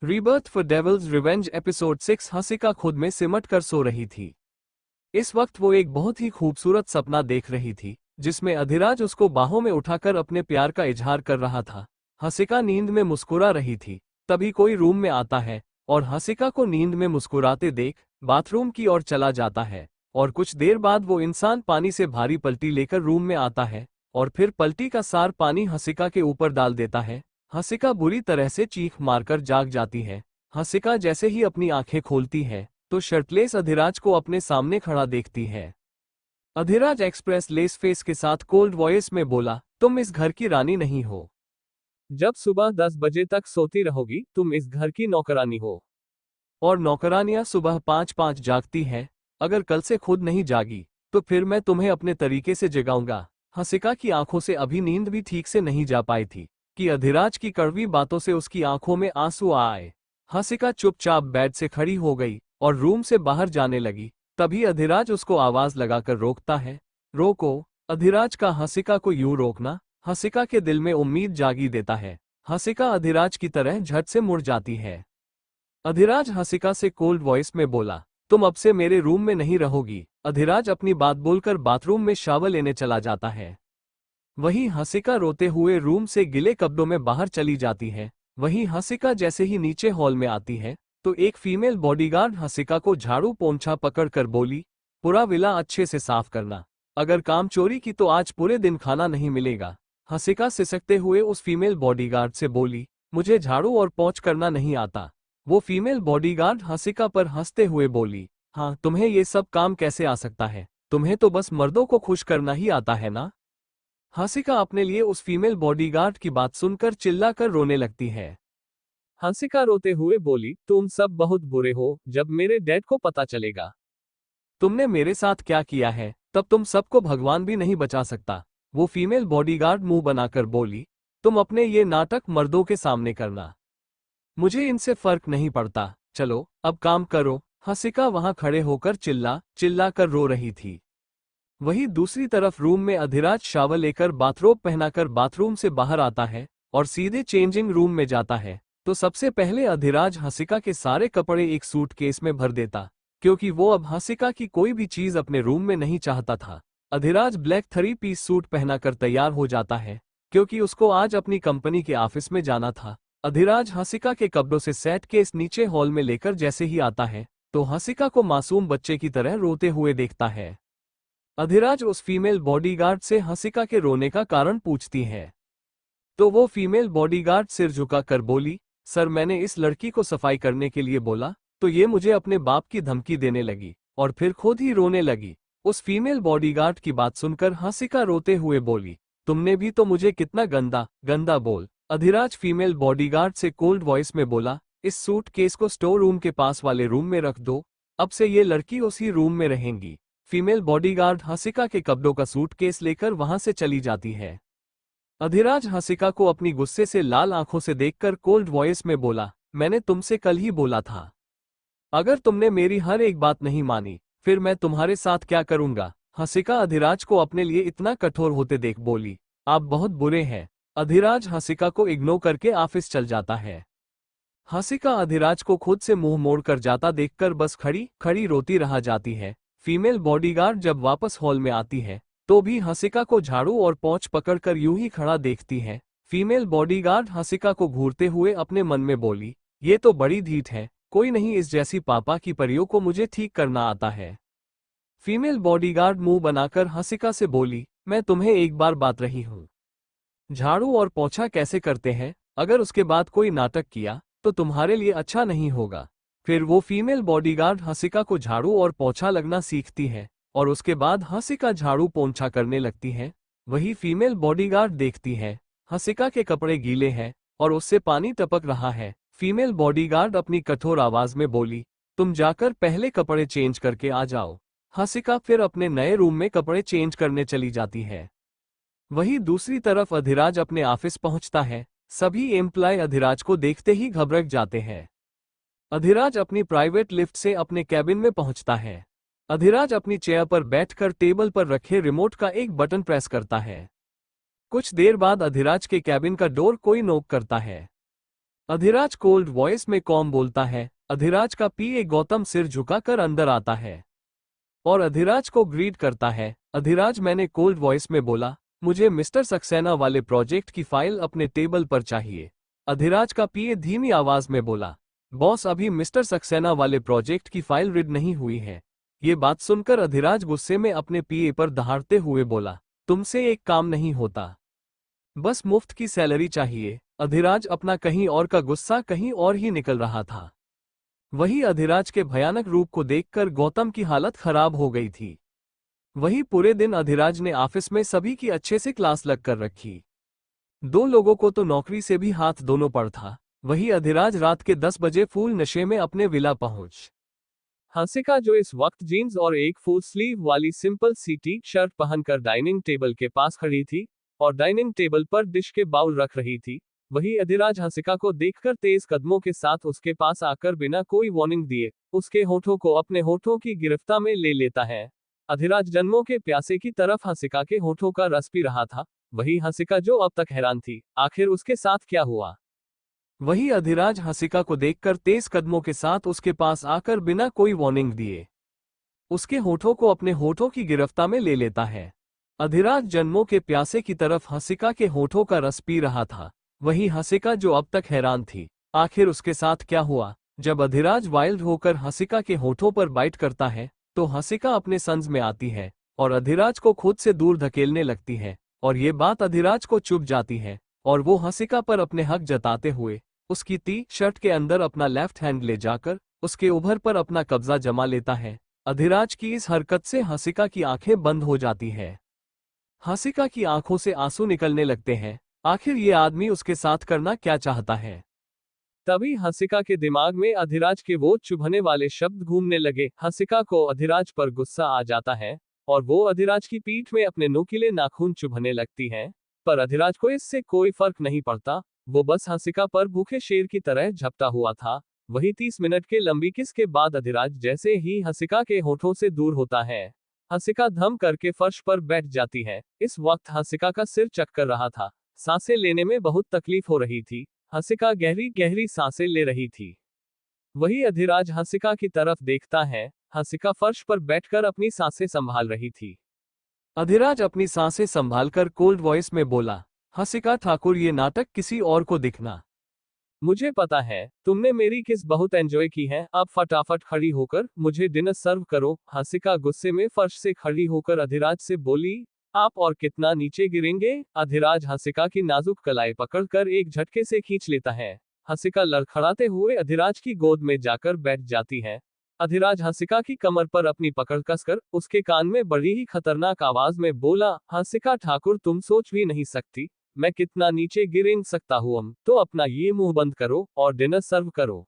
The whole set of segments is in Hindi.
Rebirth for devil's revenge episode 6। हसिका खुद में सिमट कर सो रही थी। इस वक्त वो एक बहुत ही खूबसूरत सपना देख रही थी जिसमें अधिराज उसको बाहों में उठाकर अपने प्यार का इजहार कर रहा था। हसिका नींद में मुस्कुरा रही थी, तभी कोई रूम में आता है और हसिका को नींद में मुस्कुराते देख बाथरूम की ओर चला जाता है। और कुछ देर बाद वो इंसान पानी से भारी पल्टी लेकर रूम में आता है और फिर पल्टी का सार पानी हसिका के ऊपर डाल देता है। हसिका बुरी तरह से चीख मारकर जाग जाती है। हसिका जैसे ही अपनी आंखें खोलती है तो शर्टलेस अधिराज को अपने सामने खड़ा देखती है। अधिराज एक्सप्रेस लेस फेस के साथ कोल्ड वॉइस में बोला, तुम इस घर की रानी नहीं हो। जब सुबह 10 बजे तक सोती रहोगी तुम इस घर की नौकरानी हो। और नौकरानियां सुबह 5-5 जागती हैं। अगर कल से खुद नहीं जागी तो फिर मैं तुम्हें अपने तरीके से जगाऊंगा। हसिका की आंखों से अभी नींद भी ठीक से नहीं जा पाई थी कि अधिराज की कड़वी बातों से उसकी आंखों में आंसू आए। हसिका चुपचाप बेड से खड़ी हो गई और रूम से बाहर जाने लगी। तभी अधिराज उसको आवाज लगाकर रोकता है। रोको। अधिराज का हसिका को यूं रोकना हसिका के दिल में उम्मीद जागी देता है। हसिका अधिराज की तरह झट से मुड़ जाती है। अधिराज हसिका से कोल्ड वॉइस में बोला, तुम अब से मेरे रूम में नहीं रहोगी। अधिराज अपनी बात बोलकर बाथरूम में शावर लेने चला जाता है। वहीं हसिका रोते हुए रूम से गिले कपड़ों में बाहर चली जाती है। वहीं हसिका जैसे ही नीचे हॉल में आती है तो एक फीमेल बॉडीगार्ड हसिका को झाड़ू पोंछा पकड़कर बोली, पूरा विला अच्छे से साफ करना। अगर काम चोरी की तो आज पूरे दिन खाना नहीं मिलेगा। हसिका सिसकते हुए उस फीमेल बॉडीगार्ड से बोली, मुझे झाड़ू और पोंछ करना नहीं आता। वो फीमेल बॉडीगार्ड हसिका पर हंसते हुए बोली, हाँ तुम्हें ये सब काम कैसे आ सकता है, तुम्हें तो बस मर्दों को खुश करना ही आता है ना। हसिका अपने लिए उस फीमेल बॉडीगार्ड की बात सुनकर चिल्लाकर रोने लगती है। हंसिका रोते हुए बोली, तुम सब बहुत बुरे हो। जब मेरे डैड को पता चलेगा तुमने मेरे साथ क्या किया है तब तुम सबको भगवान भी नहीं बचा सकता। वो फीमेल बॉडीगार्ड मुंह बनाकर बोली, तुम अपने ये नाटक मर्दों के सामने करना, मुझे इनसे फर्क नहीं पड़ता। चलो अब काम करो। हसिका वहां खड़े होकर चिल्ला कर रो रही थी। वहीं दूसरी तरफ रूम में अधिराज शावर लेकर बाथरोब पहनाकर बाथरूम से बाहर आता है और सीधे चेंजिंग रूम में जाता है। तो सबसे पहले अधिराज हसिका के सारे कपड़े एक सूटकेस में भर देता, क्योंकि वो अब हसिका की कोई भी चीज अपने रूम में नहीं चाहता था। अधिराज ब्लैक 3 पीस सूट पहनाकर तैयार हो जाता है क्योंकि उसको आज अपनी कंपनी के ऑफिस में जाना था। अधिराज हसिका के कपड़ों से सेट केस नीचे हॉल में लेकर जैसे ही आता है तो हसिका को मासूम बच्चे की तरह रोते हुए देखता है। अधिराज उस फीमेल बॉडीगार्ड से हसिका के रोने का कारण पूछती है तो वो फीमेल बॉडीगार्ड सिर झुकाकर बोली, सर मैंने इस लड़की को सफाई करने के लिए बोला तो ये मुझे अपने बाप की धमकी देने लगी और फिर खुद ही रोने लगी। उस फीमेल बॉडीगार्ड की बात सुनकर हसिका रोते हुए बोली, तुमने भी तो मुझे कितना गंदा गंदा बोल। अधिराज फीमेल बॉडीगार्ड से कोल्ड वॉइस में बोला, इस सूट केस को स्टोर रूम के पास वाले रूम में रख दो। अब से ये लड़की उसी रूम में रहेंगी। फीमेल बॉडीगार्ड हसिका के कपड़ों का सूटकेस लेकर वहां से चली जाती है। अधिराज हसिका को अपनी गुस्से से लाल आंखों से देखकर कोल्ड वॉइस में बोला, मैंने तुमसे कल ही बोला था, अगर तुमने मेरी हर एक बात नहीं मानी फिर मैं तुम्हारे साथ क्या करूंगा। हसिका अधिराज को अपने लिए इतना कठोर होते देख बोली, आप बहुत बुरे हैं। अधिराज हसिका को इग्नोर करके ऑफिस चल जाता है। हसिका अधिराज को खुद से मुंह मोड़कर जाता देखकर बस खड़ी खड़ी रोती रह जाती है। फीमेल बॉडीगार्ड जब वापस हॉल में आती है तो भी हसिका को झाड़ू और पोंछ पकड़कर यूं ही खड़ा देखती है। फीमेल बॉडीगार्ड हसिका को घूरते हुए अपने मन में बोली, ये तो बड़ी ढीठ है, कोई नहीं इस जैसी पापा की परियों को मुझे ठीक करना आता है। फीमेल बॉडीगार्ड मुंह बनाकर हसिका से बोली, मैं तुम्हें एक बार बात रही हूं, झाड़ू और पोंछा कैसे करते हैं, अगर उसके बाद कोई नाटक किया तो तुम्हारे लिए अच्छा नहीं होगा। फिर वो फीमेल बॉडीगार्ड हसिका को झाड़ू और पोंछा लगना सीखती है और उसके बाद हसिका झाड़ू पोंछा करने लगती है। वही फीमेल बॉडीगार्ड देखती है हसिका के कपड़े गीले हैं और उससे पानी टपक रहा है। फीमेल बॉडीगार्ड अपनी कठोर आवाज में बोली, तुम जाकर पहले कपड़े चेंज करके आ जाओ। हसिका फिर अपने नए रूम में कपड़े चेंज करने चली जाती है। वहीं दूसरी तरफ अधिराज अपने ऑफिस पहुंचता है। सभी एम्प्लॉय अधिराज को देखते ही घबरा जाते हैं। अधिराज अपनी प्राइवेट लिफ्ट से अपने कैबिन में पहुंचता है। अधिराज अपनी चेयर पर बैठकर टेबल पर रखे रिमोट का एक बटन प्रेस करता है। कुछ देर बाद अधिराज के कैबिन का डोर कोई नॉक करता है। अधिराज कोल्ड वॉइस में कॉम बोलता है। अधिराज का पीए गौतम सिर झुकाकर अंदर आता है और अधिराज को ग्रीट करता है। अधिराज मैंने कोल्ड वॉइस में बोला, मुझे मिस्टर सक्सेना वाले प्रोजेक्ट की फाइल अपने टेबल पर चाहिए। अधिराज का पीए धीमी आवाज में बोला, बॉस अभी मिस्टर सक्सेना वाले प्रोजेक्ट की फाइल रीड नहीं हुई है। ये बात सुनकर अधिराज गुस्से में अपने पीए पर दहाड़ते हुए बोला, तुमसे एक काम नहीं होता, बस मुफ्त की सैलरी चाहिए। अधिराज अपना कहीं और का गुस्सा कहीं और ही निकल रहा था। वही अधिराज के भयानक रूप को देखकर गौतम की हालत खराब हो गई थी। वही पूरे दिन अधिराज ने ऑफिस में सभी की अच्छे से क्लास लग कर रखी। दो लोगों को तो नौकरी से भी हाथ दोनों पर था। वही अधिराज रात के 10 बजे फुल नशे में अपने विला पहुंच। हंसिका जो इस वक्त जीन्स और एक फुल स्लीव वाली सिंपल सी टी शर्ट पहनकर डाइनिंग टेबल के पास खड़ी थी और डाइनिंग टेबल पर डिश के बाउल रख रही थी, वही अधिराज हंसिका को देखकर तेज कदमों के साथ उसके पास आकर बिना कोई वार्निंग दिए उसके होठों को अपने होठों की गिरफ्त में ले लेता है। अधिराज जन्मों के प्यासे की तरफ हंसिका के होठों का रस पी रहा था। वही हंसिका जो अब तक हैरान थी, आखिर उसके साथ क्या हुआ। वही अधिराज हंसिका को देखकर तेज कदमों के साथ उसके पास आकर बिना कोई वार्निंग दिए उसके होठों को अपने होठों की गिरफ्त में ले लेता है। अधिराज जन्मों के प्यासे की तरफ हंसिका के होठों का रस पी रहा था। वही हंसिका जो अब तक हैरान थी, आखिर उसके साथ क्या हुआ। जब अधिराज वाइल्ड होकर हंसिका के होठों पर बाइट करता है तो हंसिका अपने संज में आती है और अधिराज को खुद से दूर धकेलने लगती है और ये बात अधिराज को चुभ जाती है और वो हंसिका पर अपने हक जताते हुए उसकी टी शर्ट के अंदर अपना लेफ्ट हैंड ले जाकर उसके उभर पर अपना कब्जा जमा लेता है। अधिराज की इस हरकत से हंसिका की आंखें बंद हो जाती है। हंसिका की आंखों से आंसू निकलने लगते हैं। आखिर ये आदमी उसके साथ करना क्या चाहता है। तभी हंसिका के दिमाग में अधिराज के वो चुभने वाले शब्द घूमने लगे। हंसिका को अधिराज पर गुस्सा आ जाता है और वो अधिराज की पीठ में अपने नुकीले नाखून चुभने लगती है, पर अधिराज को इससे कोई फर्क नहीं पड़ता। वो बस हंसिका पर भूखे शेर की तरह झपटा हुआ था। वही 30 मिनट के लंबी किस के बाद अधिराज जैसे ही हंसिका के होठों से दूर होता है, हंसिका धम करके फर्श पर बैठ जाती है। इस वक्त हंसिका का सिर चक्कर रहा था, सांसें लेने में बहुत तकलीफ हो रही थी। हंसिका गहरी गहरी सांसें ले रही थी। वही अधिराज हंसिका की तरफ देखता है। हंसिका फर्श पर बैठकर अपनी सांसें संभाल रही थी। अधिराज अपनी सांसें संभालकर कोल्ड वॉइस में बोला, हंसिका ठाकुर ये नाटक किसी और को दिखना। मुझे पता है तुमने मेरी किस बहुत एंजॉय की है, अब फटाफट खड़ी होकर मुझे डिनर सर्व करो। हंसिका गुस्से में फर्श से खड़ी होकर अधिराज से बोली, आप और कितना नीचे गिरेंगे। अधिराज हंसिका की नाजुक कलाई पकड़कर एक झटके से खींच लेता है। हंसिका लड़खड़ाते हुए अधिराज की गोद में जाकर बैठ जाती है। अधिराज हंसिका की कमर पर अपनी पकड़ कसकर उसके कान में बड़ी ही खतरनाक आवाज में बोला, हंसिका ठाकुर तुम सोच भी नहीं सकती मैं कितना नीचे गिर सकता हूँ, तो अपना ये मुंह बंद करो और डिनर सर्व करो।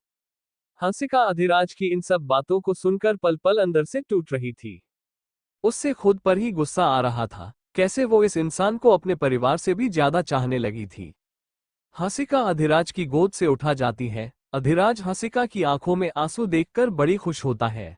हंसिका अधिराज की इन सब बातों को सुनकर पल पल अंदर से टूट रही थी। उससे खुद पर ही गुस्सा आ रहा था, कैसे वो इस इंसान को अपने परिवार से भी ज्यादा चाहने लगी थी। हंसिका अधिराज की गोद से उठा जाती है। अधिराज हंसिका की आंखों में आंसू देखकर बड़ी खुश होता है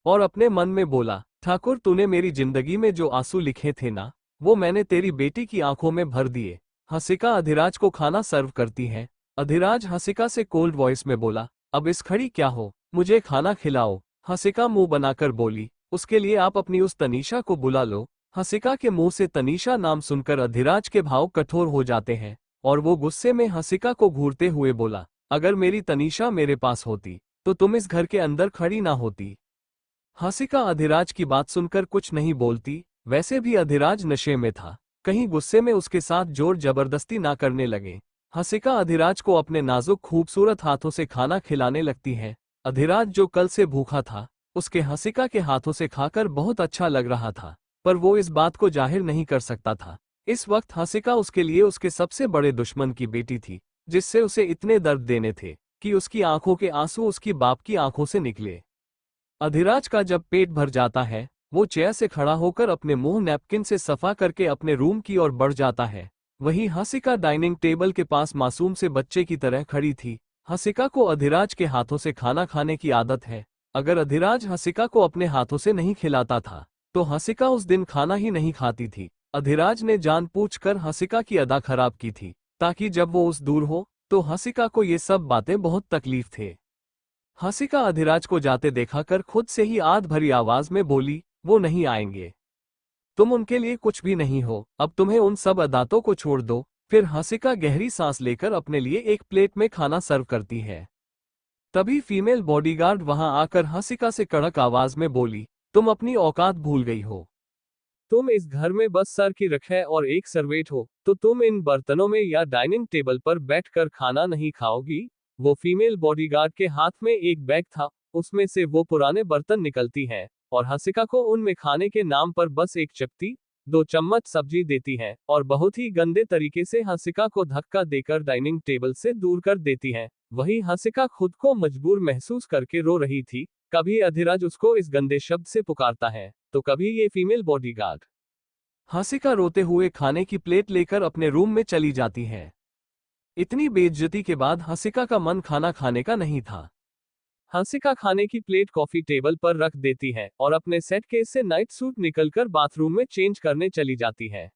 और अपने मन में बोला, ठाकुर तूने मेरी जिंदगी में जो आंसू लिखे थे ना, वो मैंने तेरी बेटी की आंखों में भर दिए। हंसिका अधिराज को खाना सर्व करती है। अधिराज हंसिका से कोल्ड वॉइस में बोला, अब इस खड़ी क्या हो, मुझे खाना खिलाओ। हंसिका मुंह बनाकर बोली, उसके लिए आप अपनी उस तनीषा को बुला लो। हंसिका के मुंह से तनीषा नाम सुनकर अधिराज के भाव कठोर हो जाते हैं और वो गुस्से में हंसिका को घूरते हुए बोला, अगर मेरी तनीषा मेरे पास होती तो तुम इस घर के अंदर खड़ी ना होती। हंसिका अधिराज की बात सुनकर कुछ नहीं बोलती। वैसे भी अधिराज नशे में था, कहीं गुस्से में उसके साथ जोर जबरदस्ती ना करने लगे। हंसिका अधिराज को अपने नाजुक खूबसूरत हाथों से खाना खिलाने लगती है। अधिराज जो कल से भूखा था, उसके हंसिका के हाथों से खाकर बहुत अच्छा लग रहा था, पर वो इस बात को जाहिर नहीं कर सकता था। इस वक्त हंसिका उसके लिए उसके सबसे बड़े दुश्मन की बेटी थी, जिससे उसे इतने दर्द देने थे कि उसकी आंखों के आंसू उसकी बाप की आंखों से निकले। अधिराज का जब पेट भर जाता है, वो चेयर से खड़ा होकर अपने मुंह नैपकिन से सफा करके अपने रूम की ओर बढ़ जाता है। वहीं हंसिका डाइनिंग टेबल के पास मासूम से बच्चे की तरह खड़ी थी। हंसिका को अधिराज के हाथों से खाना खाने की आदत है। अगर अधिराज हंसिका को अपने हाथों से नहीं खिलाता था तो हंसिका उस दिन खाना ही नहीं खाती थी। अधिराज ने जानबूझकर हंसिका की अदा खराब की थी ताकि जब वो उस दूर हो तो हंसिका को ये सब बातें बहुत तकलीफ थे। हंसिका अधिराज को जाते देखाकर खुद से ही आध भरी आवाज में बोली, वो नहीं आएंगे। तुम उनके लिए कुछ भी नहीं हो, अब तुम्हें उन सब अदातों को छोड़ दो। फिर हंसिका गहरी सांस लेकर अपने लिए एक प्लेट में खाना सर्व करती है। तभी फीमेल बॉडीगार्ड वहां आकर हंसिका से कड़क आवाज में बोली, तुम अपनी औकात भूल गई हो। तुम इस घर में बस सर की रखे और एक सर्वेंट हो, तो तुम इन बर्तनों में या डाइनिंग टेबल पर बैठकर खाना नहीं खाओगी। वो फीमेल बॉडीगार्ड के हाथ में एक बैग था, उसमें से वो पुराने बर्तन निकलती है और हंसिका को उनमें खाने के नाम पर बस एक चपटी, 2 चम्मच सब्जी देती है और बहुत ही गंदे तरीके से हंसिका को धक्का देकर डाइनिंग टेबल से दूर कर देती है। वही हंसिका खुद को मजबूर महसूस करके रो रही थी। कभी अधिराज उसको इस गंदे शब्द से पुकारता है, तो कभी ये फीमेल बॉडीगार्ड। हंसिका रोते हुए खाने की प्लेट लेकर अपने रूम में चली जाती है। इतनी बेइज्जती के बाद हंसिका का मन खाना खाने का नहीं था। हंसिका खाने की प्लेट कॉफी टेबल पर रख देती है और अपने सेट केस से नाइट सूट निकलकर बाथरूम में चेंज करने चली जाती है।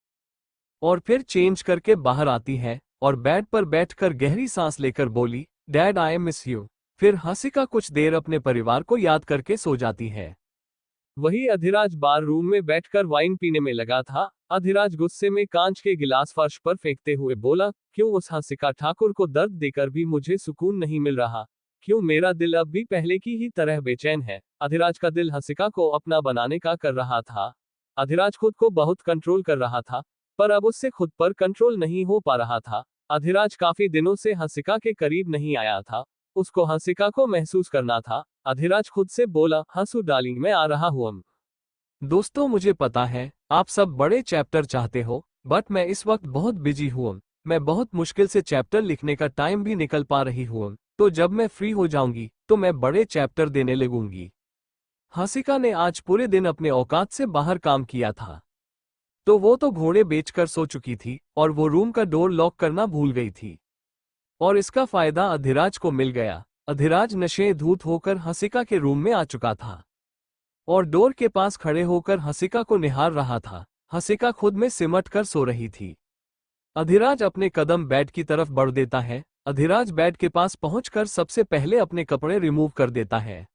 और फिर चेंज करके बाहर आती है और बेड पर बैठकर गहरी सांस लेकर बोली, डैड आई मिस यू। फिर हंसिका कुछ देर अपने परिवार को याद करके सो जाती है। वही अधिराज बार रूम में बैठकर वाइन पीने में लगा था। अधिराज गुस्से में कांच के गिलास फर्श पर फेंकते हुए बोला, क्यों उस हंसिका ठाकुर को दर्द देकर भी मुझे सुकून नहीं मिल रहा? क्यों मेरा दिल अब भी पहले की ही तरह बेचैन है? अधिराज का दिल हंसिका को अपना बनाने का कर रहा था। अधिराज खुद को बहुत कंट्रोल कर रहा था, पर अब उससे खुद पर कंट्रोल नहीं हो पा रहा था। अधिराज काफी दिनों से हंसिका के करीब नहीं आया था, उसको हंसिका को महसूस करना था। अधिराज खुद से बोला, हंसू डार्लिंग, मैं आ रहा हूं। दोस्तों, मुझे पता है आप सब बड़े चैप्टर चाहते हो, बट मैं इस वक्त बहुत बिजी हूं। मैं बहुत मुश्किल से चैप्टर लिखने का टाइम भी निकल पा रही हूं, तो जब मैं फ्री हो जाऊंगी तो मैं बड़े चैप्टर देने लगूंगी। हंसिका ने आज पूरे दिन अपने औकात से बाहर काम किया था, तो वो तो घोड़े बेचकर सो चुकी थी और वो रूम का डोर लॉक करना भूल गई थी। और इसका फायदा अधिराज को मिल गया। अधिराज नशे धूत होकर हंसिका के रूम में आ चुका था और डोर के पास खड़े होकर हंसिका को निहार रहा था। हंसिका खुद में सिमट कर सो रही थी। अधिराज अपने कदम बेड की तरफ बढ़ देता है। अधिराज बेड के पास पहुंचकर सबसे पहले अपने कपड़े रिमूव कर देता है।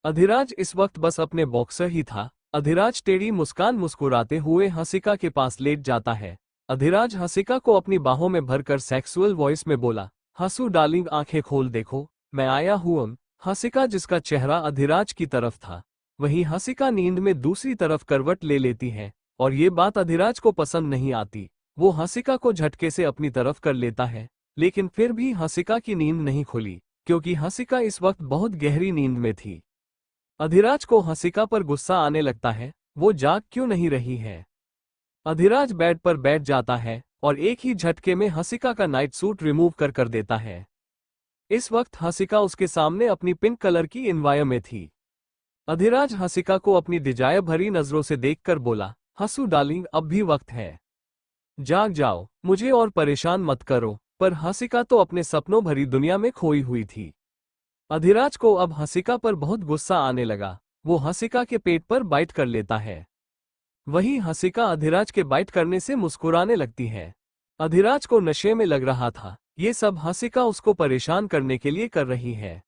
अधिराज इस वक्त बस अपने बॉक्सर ही था। अधिराज टेढ़ी मुस्कान मुस्कुराते हुए हंसिका के पास लेट जाता है। अधिराज हंसिका को अपनी बाहों में भरकर सेक्सुअल वॉइस में बोला, हंसू डार्लिंग, आंखें खोल देखो, मैं आया हूं। हंसिका, जिसका चेहरा अधिराज की तरफ था, वहीं हंसिका नींद में दूसरी तरफ करवट ले लेती है और ये बात अधिराज को पसंद नहीं आती। वो हंसिका को झटके से अपनी तरफ कर लेता है, लेकिन फिर भी हंसिका की नींद नहीं खुली, क्योंकि हंसिका इस वक्त बहुत गहरी नींद में थी। अधिराज को हंसिका पर गुस्सा आने लगता है, वो जाग क्यों नहीं रही है। अधिराज बेड पर बैठ जाता है और एक ही झटके में हंसिका का नाइट सूट रिमूव कर देता है। इस वक्त हंसिका उसके सामने अपनी पिंक कलर की इनवायर में थी। अधिराज हंसिका को अपनी डिजायर भरी नजरों से देखकर बोला, हंसू डार्लिंग, अब भी वक्त है, जाग जाओ, मुझे और परेशान मत करो। पर हंसिका तो अपने सपनों भरी दुनिया में खोई हुई थी। अधिराज को अब हंसिका पर बहुत गुस्सा आने लगा। वो हंसिका के पेट पर बाइट कर लेता है। वहीं हंसिका अधिराज के बाइट करने से मुस्कुराने लगती है। अधिराज को नशे में लग रहा था, ये सब हंसिका उसको परेशान करने के लिए कर रही है।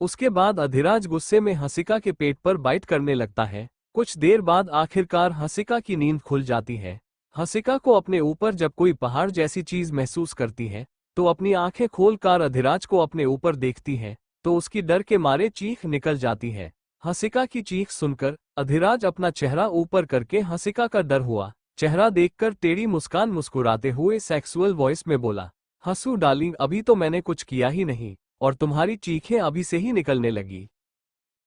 उसके बाद अधिराज गुस्से में हंसिका के पेट पर बाइट करने लगता है। कुछ देर बाद आखिरकार हंसिका की नींद खुल जाती है। हंसिका को अपने ऊपर जब कोई पहाड़ जैसी चीज महसूस करती है, तो अपनी आंखें खोलकर अधिराज को अपने ऊपर देखती है, तो उसकी डर के मारे चीख निकल जाती है। हंसिका की चीख सुनकर अधिराज अपना चेहरा ऊपर करके हंसिका का डर हुआ चेहरा देखकर टेढ़ी मुस्कान मुस्कुराते हुए सेक्सुअल वॉइस में बोला, हंसू डार्लिंग, अभी तो मैंने कुछ किया ही नहीं और तुम्हारी चीखें अभी से ही निकलने लगी।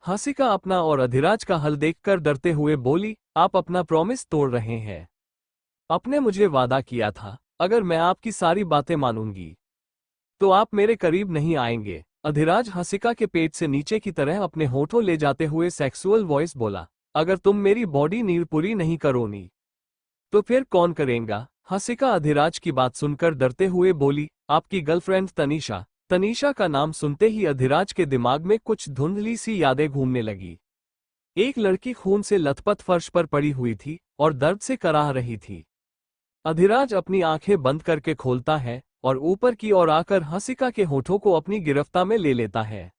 हंसिका अपना और अधिराज का हल देखकर डरते हुए बोली, आप अपना प्रॉमिस तोड़ रहे हैं। आपने मुझे वादा किया था, अगर मैं आपकी सारी बातें मानूंगी तो आप मेरे करीब नहीं आएंगे। अधिराज हंसिका के पेट से नीचे की तरह अपने होठों ले जाते हुए सेक्सुअल वॉइस बोला, अगर तुम मेरी बॉडी नीड पूरी नहीं करोगी तो फिर कौन करेगा? हंसिका अधिराज की बात सुनकर डरते हुए बोली, आपकी गर्लफ्रेंड तनीषा। तनीषा का नाम सुनते ही अधिराज के दिमाग में कुछ धुंधली सी यादें घूमने लगी। एक लड़की खून से लथपथ फर्श पर पड़ी हुई थी और दर्द से कराह रही थी। अधिराज अपनी आंखें बंद करके खोलता है और ऊपर की ओर आकर हंसिका के होठों को अपनी गिरफ्त में ले लेता है।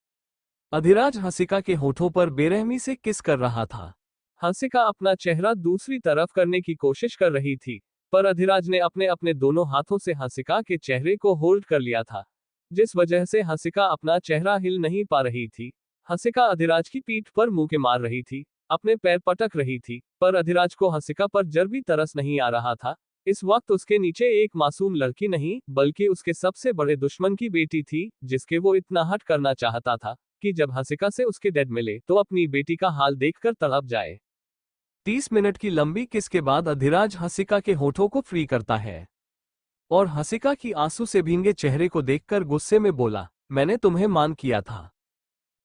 अधिराज हंसिका के होठों पर बेरहमी से किस कर रहा था। हंसिका अपना चेहरा दूसरी तरफ करने की कोशिश कर रही थी, पर अधिराज ने अपने अपने दोनों हाथों से हंसिका के चेहरे को होल्ड कर लिया था, जिस वजह से हंसिका अपना चेहरा हिल नहीं पा रही थी। हंसिका अधिराज की पीठ पर मुंह के मार रही थी, अपने पैर पटक रही थी, पर अधिराज को हंसिका पर जर भी तरस नहीं आ रहा था। इस वक्त उसके नीचे एक मासूम लड़की नहीं, बल्कि उसके सबसे बड़े दुश्मन की बेटी थी, जिसके वो इतना हट करना चाहता था कि जब हंसिका से उसके डैड मिले तो अपनी बेटी का हाल देखकर तड़प जाए। 30 मिनट की लंबी किस के बाद अधिराज हंसिका के होठों को फ्री करता है और हंसिका की आंसू से भींगे चेहरे को देखकर गुस्से में बोला, मैंने तुम्हें मान किया था।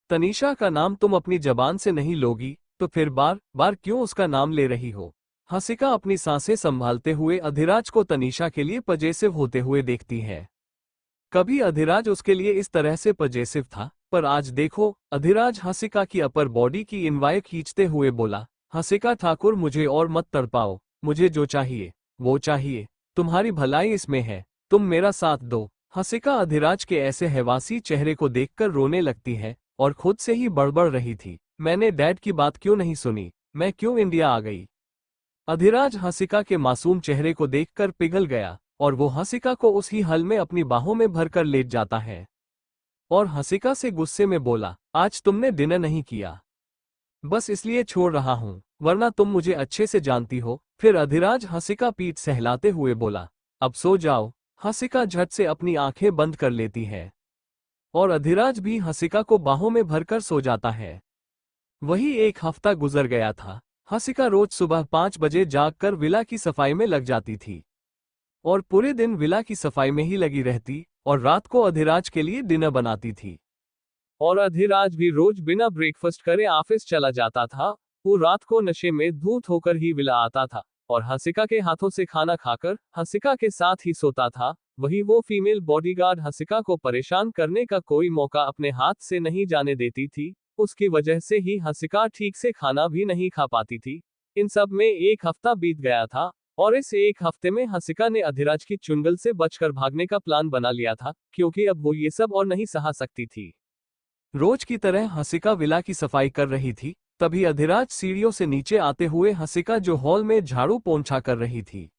तनीषा का नाम तुम अपनी जबान से नहीं लोगी तो फिर बार बार क्यों उसका नाम ले रही हो। हंसिका अपनी सांसें संभालते हुए अधिराज को तनीषा के लिए पजेसिव होते हुए देखती है। कभी अधिराज उसके लिए इस तरह से पजेसिव था, पर आज देखो। अधिराज हंसिका की अपर बॉडी की इनवाई खींचते हुए बोला, हंसिका ठाकुर मुझे और मत तड़पाओ, मुझे जो चाहिए वो चाहिए, तुम्हारी भलाई इसमें है, तुम मेरा साथ दो। हंसिका अधिराज के ऐसे हैवासी चेहरे को देखकर रोने लगती है और खुद से ही बड़बड़ रही थी, मैंने डैड की बात क्यों नहीं सुनी, मैं क्यों इंडिया आ गई। अधिराज हंसिका के मासूम चेहरे को देखकर पिघल गया और वो हंसिका को उसी हल में अपनी बाहों में भरकर लेट जाता है और हंसिका से गुस्से में बोला, आज तुमने डिनर नहीं किया, बस इसलिए छोड़ रहा हूं, वरना तुम मुझे अच्छे से जानती हो। फिर अधिराज हंसिका पीठ सहलाते हुए बोला, अब सो जाओ। हंसिका झट से अपनी आंखें बंद कर लेती है और अधिराज भी हंसिका को बाहों में भरकर सो जाता है। वही एक हफ्ता गुजर गया था। हंसिका रोज सुबह 5 बजे जागकर विला की सफाई में लग जाती थी और पूरे दिन विला की सफाई में ही लगी रहती और रात को अधिराज के लिए डिनर बनाती थी। और अधिराज भी रोज बिना ब्रेकफास्ट करे ऑफिस चला जाता था। वो रात को नशे में धूत होकर ही विला आता था और हंसिका के हाथों से खाना खाकर हंसिका के साथ ही सोता था। वही वो फीमेल बॉडीगार्ड हंसिका को परेशान करने का कोई मौका अपने हाथ से नहीं जाने देती थी। उसकी वजह से ही हंसिका ठीक से खाना भी नहीं खा पाती थी। इन सब में एक हफ्ता बीत गया था और इस एक हफ्ते में हंसिका ने अधिराज की चुंगल से बचकर भागने का प्लान बना लिया था, क्योंकि अब वो ये सब और नहीं सहा सकती थी। रोज की तरह हंसिका विला की सफाई कर रही थी, तभी अधिराज सीढ़ियों से नीचे आते हुए हंसिका जो हॉल में झाड़ू पोंछा कर रही थी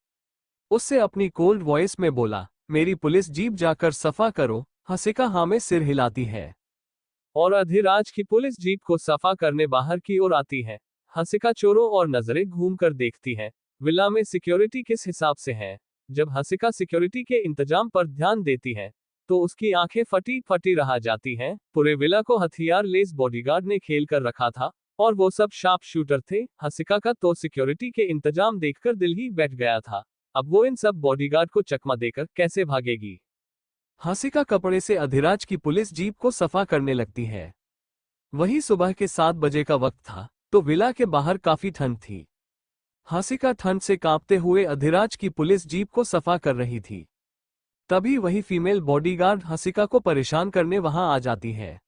उससे अपनी कोल्ड वॉइस में बोला, मेरी पुलिस जीप जाकर सफा करो। हंसिका हाँ में सिर हिलाती है और अधिराज की पुलिस जीप को सफा करने बाहर की ओर आती है। हंसिका चोरों और नजरें घूमकर देखती है, विला में सिक्योरिटी किस हिसाब से है। जब हंसिका सिक्योरिटी के इंतजाम पर ध्यान देती है तो उसकी आंखें फटी फटी रह जाती हैं। पूरे विला को हथियार लेस बॉडीगार्ड ने खेल कर रखा था और वो सब शार्प शूटर थे। हंसिका का तो सिक्योरिटी के इंतजाम देखकर दिल ही बैठ गया था, अब वो इन सब बॉडीगार्ड को चकमा देकर कैसे भागेगी। हंसिका कपड़े से अधिराज की पुलिस जीप को सफा करने लगती है। वही सुबह के 7 बजे का वक्त था तो विला के बाहर काफी ठंड थी। हंसिका ठंड से कांपते हुए अधिराज की पुलिस जीप को सफा कर रही थी। तभी वही फीमेल बॉडीगार्ड हंसिका को परेशान करने वहां आ जाती है।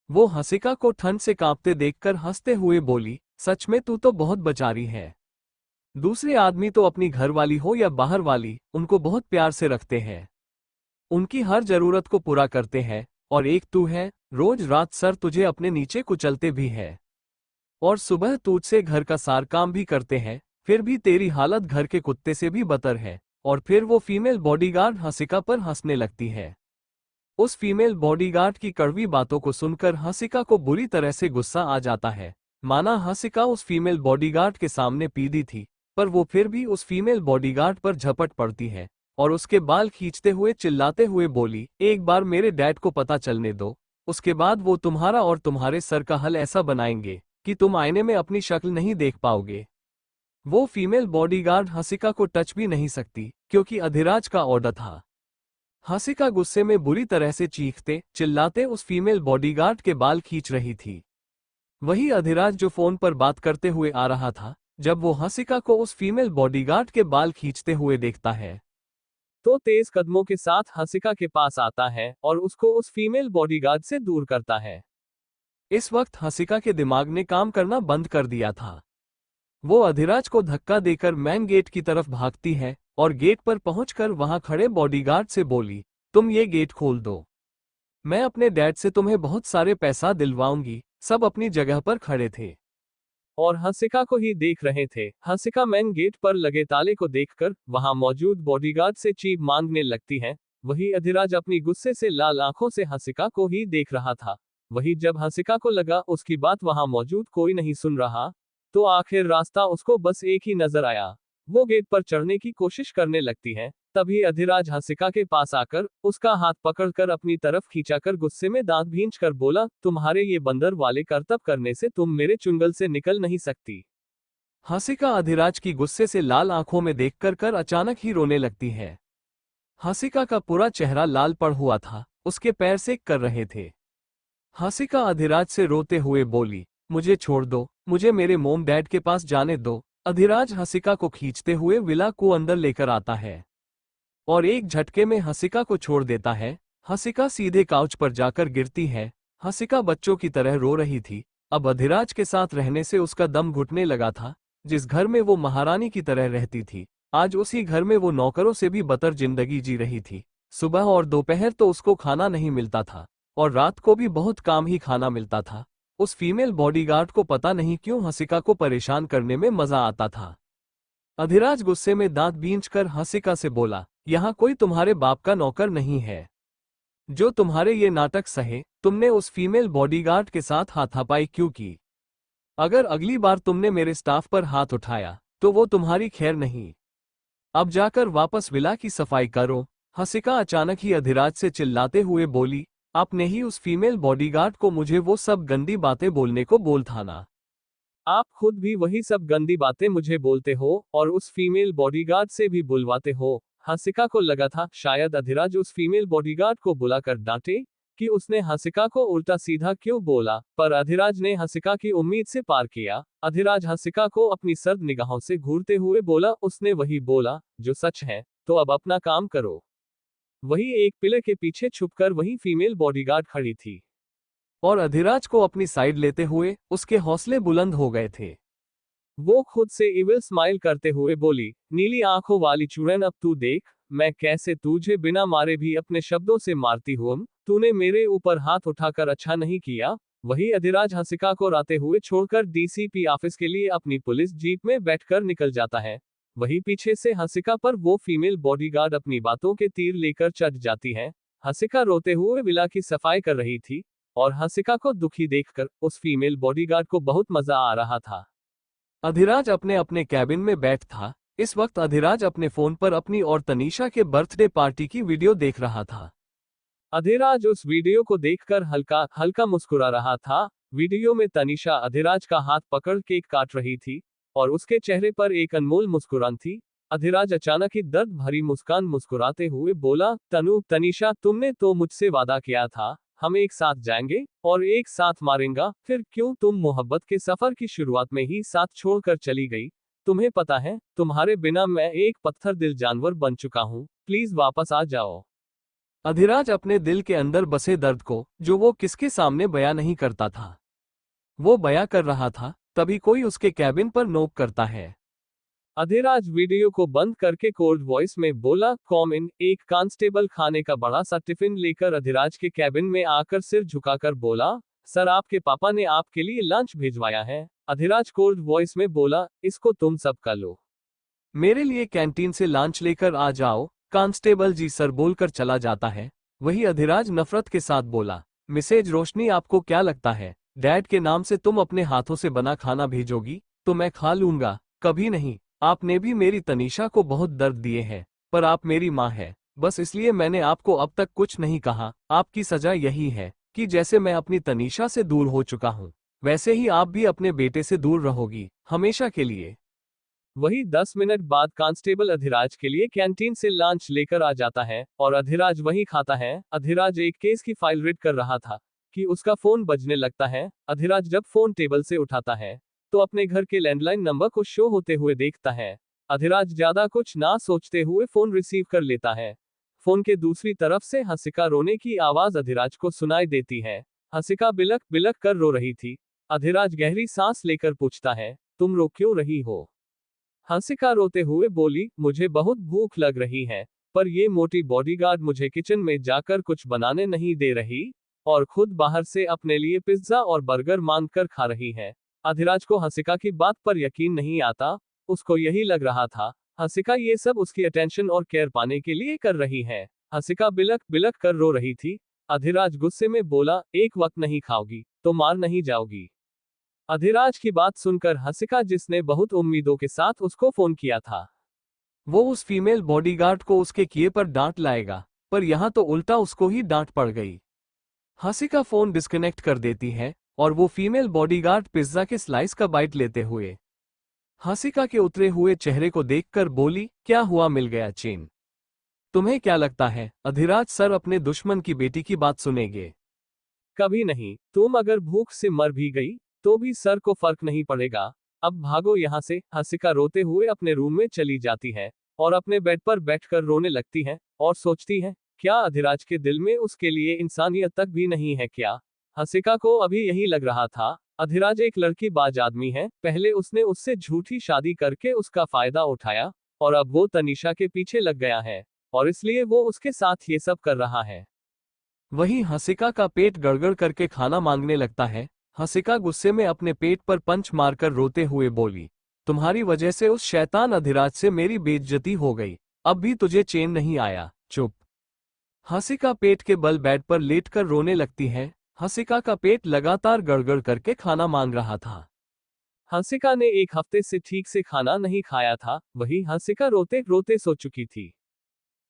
वो हंसिका को ठंड से कांपते देखकर हंसते हुए बोली, सच में तू तो बहुत बेचारी है। दूसरे आदमी तो अपनी घरवाली हो या बाहर वाली, उनको बहुत प्यार से रखते हैं, उनकी हर जरूरत को पूरा करते हैं, और एक तू है, रोज रात सर तुझे अपने नीचे कुचलते भी है और सुबह तुझसे घर का सार काम भी करते हैं, फिर भी तेरी हालत घर के कुत्ते से भी बदतर है। और फिर वो फीमेल बॉडीगार्ड हंसिका पर हंसने लगती है। उस फीमेल बॉडीगार्ड की कड़वी बातों को सुनकर हंसिका को बुरी तरह से गुस्सा आ जाता है। माना हंसिका उस फीमेल बॉडीगार्ड के सामने पीदी थी, पर वो फिर भी उस फीमेल बॉडीगार्ड पर झपट पड़ती है और उसके बाल खींचते हुए चिल्लाते हुए बोली, एक बार मेरे डैड को पता चलने दो, उसके बाद वो तुम्हारा और तुम्हारे सर का हल ऐसा बनाएंगे कि तुम आईने में अपनी शक्ल नहीं देख पाओगे। वो फीमेल बॉडीगार्ड हंसिका को टच भी नहीं सकती क्योंकि अधिराज का ऑर्डर था। हंसिका गुस्से में बुरी तरह से चीखते चिल्लाते उस फीमेल बॉडीगार्ड के बाल खींच रही थी। वही अधिराज जो फोन पर बात करते हुए आ रहा था, जब वो हंसिका को उस फीमेल बॉडीगार्ड के बाल खींचते हुए देखता है तो तेज कदमों के साथ हंसिका के पास आता है और उसको उस फीमेल बॉडीगार्ड से दूर करता है। इस वक्त हंसिका के दिमाग ने काम करना बंद कर दिया था। वो अधिराज को धक्का देकर मैन गेट की तरफ भागती है और गेट पर पहुंचकर वहां खड़े बॉडीगार्ड से बोली, तुम ये गेट खोल दो, मैं अपने डैड से तुम्हें बहुत सारे पैसा दिलवाऊंगी। सब अपनी जगह पर खड़े थे और हंसिका को ही देख रहे थे। हंसिका मेन गेट पर लगे ताले को देखकर वहां मौजूद बॉडीगार्ड से चीप मांगने लगती है। वही अधिराज अपनी गुस्से से लाल आंखों से हंसिका को ही देख रहा था। वही जब हंसिका को लगा उसकी बात वहां मौजूद कोई नहीं सुन रहा, तो आखिर रास्ता उसको बस एक ही नजर आया। वो गेट पर चढ़ने की कोशिश करने लगती है। तभी अधिराज हंसिका के पास आकर उसका हाथ पकड़कर अपनी तरफ खींचाकर गुस्से में दांत भींचकर बोला, तुम्हारे ये बंदर वाले करतब करने से तुम मेरे चुंगल से निकल नहीं सकती। हंसिका अधिराज की गुस्से से लाल आंखों में देखकर कर अचानक ही रोने लगती है। हंसिका का पूरा चेहरा लाल पड़ हुआ था, उसके पैर सेक कर रहे थे। हंसिका अधिराज से रोते हुए बोली, मुझे छोड़ दो, मुझे मेरे मोम डैड के पास जाने दो। अधिराज हंसिका को खींचते हुए विला को अंदर लेकर आता है और एक झटके में हंसिका को छोड़ देता है। हंसिका सीधे काउच पर जाकर गिरती है। हंसिका बच्चों की तरह रो रही थी। अब अधिराज के साथ रहने से उसका दम घुटने लगा था। जिस घर में वो महारानी की तरह रहती थी, आज उसी घर में वो नौकरों से भी बदतर जिंदगी जी रही थी। सुबह और दोपहर तो उसको खाना नहीं मिलता था और रात को भी बहुत कम ही खाना मिलता था। उस फीमेल बॉडीगार्ड को पता नहीं क्यों हंसिका को परेशान करने में मजा आता था। अधिराज गुस्से में दांत बींचकर हंसिका से बोला, यहाँ कोई तुम्हारे बाप का नौकर नहीं है जो तुम्हारे ये नाटक सहे। तुमने उस फीमेल बॉडीगार्ड के साथ हाथापाई क्यों की? अगर अगली बार तुमने मेरे स्टाफ पर हाथ उठाया तो वो तुम्हारी खैर नहीं। अब जाकर वापस विला की सफाई करो। हंसिका अचानक ही अधिराज से चिल्लाते हुए बोली, आपने ही उस फीमेल बॉडीगार्ड को मुझे वो सब गंदी बातें बोलने को बोल था ना? आप खुद भी वही सब गंदी बातें मुझे बोलते हो और उस फीमेल बॉडीगार्ड से भी बुलवाते हो। हंसिका को लगा था शायद अधिराज उस फीमेल बॉडीगार्ड को बुलाकर डांटे कि उसने हंसिका को उल्टा सीधा क्यों बोला, पर अधिराज ने हंसिका की उम्मीद से पार किया। अधिराज हंसिका को अपनी सर्द निगाहों से घूरते हुए बोला, उसने वही बोला जो सच है, तो अब अपना काम करो। वही एक पिलर के पीछे छुपकर वही फीमेल बॉडीगार्ड खड़ी थी और अधिराज को अपनी साइड लेते हुए उसके हौसले बुलंद हो गए थे। वो खुद से इविल स्माइल करते हुए बोली, नीली आंखों वाली चुड़ैल, अब तू देख मैं कैसे तुझे बिना मारे भी अपने शब्दों से मारती हूँ। तूने मेरे ऊपर हाथ उठाकर अच्छा नहीं किया। वही अधिराज हंसिका को राते हुए छोड़कर डीसीपी ऑफिस के लिए अपनी पुलिस जीप में बैठकर निकल जाता है। वही पीछे से हंसिका पर वो फीमेल बॉडीगार्ड अपनी बातों के तीर लेकर चढ़ जाती है। हंसिका रोते हुए विला की सफाई कर रही थी और हंसिका को दुखी देखकर उस फीमेल बॉडीगार्ड को बहुत मजा आ रहा था। अधिराज अपने अपने कैबिन में बैठ था। इस वक्त अधिराज अपने फोन पर अपनी और तनीषा के बर्थडे पार्टी की वीडियो देख रहा था। अधिराज उस वीडियो को देखकर हल्का हल्का मुस्कुरा रहा था। वीडियो में तनीषा अधिराज का हाथ पकड़ केक काट रही थी और उसके चेहरे पर एक अनमोल मुस्कुराहट थी। अधिराज अचानक ही दर्द भरी मुस्कान मुस्कुराते हुए बोला, तनीषा, तुमने तो मुझसे वादा किया था हम एक साथ जाएंगे और एक साथ मारेंगे, फिर क्यों तुम मोहब्बत के सफर की शुरुआत में ही साथ छोड़कर चली गई? तुम्हें पता है तुम्हारे बिना मैं एक पत्थर दिल जानवर बन चुका हूँ, प्लीज वापस आ जाओ। अधिराज अपने दिल के अंदर बसे दर्द को, जो वो किसके सामने बयां नहीं करता था, वो बयां कर रहा था। तभी कोई उसके कैबिन पर नोक करता है। अधिराज वीडियो को बंद करके कोल्ड वॉइस में बोला, कॉम इन। एक कांस्टेबल खाने का बड़ा सा टिफिन लेकर अधिराज के कैबिन में आकर सिर झुकाकर बोला, सर आपके पापा ने आपके लिए लंच भिजवाया है। अधिराज कोल्ड वॉइस में बोला, इसको तुम सब कर लो, मेरे लिए कैंटीन से लंच लेकर आ जाओ। कांस्टेबल जी सर बोलकर चला जाता है। वही अधिराज नफरत के साथ बोला, मिसेज रोशनी, आपको क्या लगता है डैड के नाम से तुम अपने हाथों से बना खाना भेजोगी तो मैं खा लूंगा? कभी नहीं। आपने भी मेरी तनीषा को बहुत दर्द दिए हैं, पर आप मेरी माँ है, बस इसलिए मैंने आपको अब तक कुछ नहीं कहा। आपकी सजा यही है कि जैसे मैं अपनी तनीषा से दूर हो चुका हूँ, वैसे ही आप भी अपने बेटे से दूर रहोगी, हमेशा के लिए। वही 10 मिनट बाद कांस्टेबल अधिराज के लिए कैंटीन से लंच लेकर आ जाता है और अधिराज वही खाता है। अधिराज एक केस की फाइल रीड कर रहा था कि उसका फोन बजने लगता है। अधिराज जब फोन टेबल से उठाता है तो अपने घर के लैंडलाइन नंबर को शो होते हुए देखता है। अधिराज ज्यादा कुछ ना सोचते हुए फोन रिसीव कर लेता है। फोन के दूसरी तरफ से हंसिका रोने की आवाज अधिराज को सुनाई देती है। हंसिका बिलक बिलक कर रो रही थी। अधिराज गहरी सांस लेकर पूछता है, तुम रो क्यों रही हो? हंसिका रोते हुए बोली, मुझे बहुत भूख लग रही है, पर ये मोटी बॉडीगार्ड मुझे किचन में जाकर कुछ बनाने नहीं दे रही और खुद बाहर से अपने लिए पिज्जा और बर्गर मांग कर खा रही है। अधिराज को हंसिका की बात पर यकीन नहीं आता। उसको यही लग रहा था हंसिका ये सब उसकी अटेंशन और केयर पाने के लिए कर रही है। हंसिका बिलक बिलक कर रो रही थी। अधिराज गुस्से में बोला, एक वक्त नहीं खाओगी तो मार नहीं जाओगी। अधिराज की बात सुनकर हंसिका, जिसने बहुत उम्मीदों के साथ उसको फोन किया था, वो उस फीमेल बॉडीगार्ड को उसके किए पर डांट लाएगा, पर यहां तो उल्टा उसको ही डांट पड़ गई। हंसिका फोन डिस्कनेक्ट कर देती है और वो फीमेल बॉडीगार्ड पिज्जा के स्लाइस का बाइट लेते हुए हंसिका के उतरे हुए चेहरे को देखकर बोली, क्या हुआ, मिल गया चैन? तुम्हें क्या लगता है अधिराज सर अपने दुश्मन की बेटी की बात सुनेंगे? कभी नहीं। तुम अगर भूख से मर भी गई तो भी सर को फर्क नहीं पड़ेगा। अब भागो यहाँ से। हंसिका रोते हुए अपने रूम में चली जाती है और अपने बेड पर बैठकर रोने लगती है और सोचती है, क्या अधिराज के दिल में उसके लिए इंसानियत तक भी नहीं है क्या? हंसिका को अभी यही लग रहा था, अधिराज एक लड़कीबाज आदमी है। पहले उसने उससे झूठी शादी करके उसका फायदा उठाया और अब वो तनीषा के पीछे लग गया है और इसलिए वो उसके साथ ये सब कर रहा है। वहीं हंसिका का पेट गड़गड़ करके खाना मांगने लगता है। हंसिका गुस्से में अपने पेट पर पंच मारकर रोते हुए बोली, तुम्हारी वजह से उस शैतान अधिराज से मेरी बेइज्जती हो गई, अब भी तुझे चैन नहीं आया? चुप। हंसिका पेट के बल बेड पर लेटकर रोने लगती है। हंसिका का पेट लगातार गड़गड़ करके खाना मांग रहा था। हंसिका ने एक हफ्ते से ठीक से खाना नहीं खाया था। वही हंसिका रोते रोते सो चुकी थी।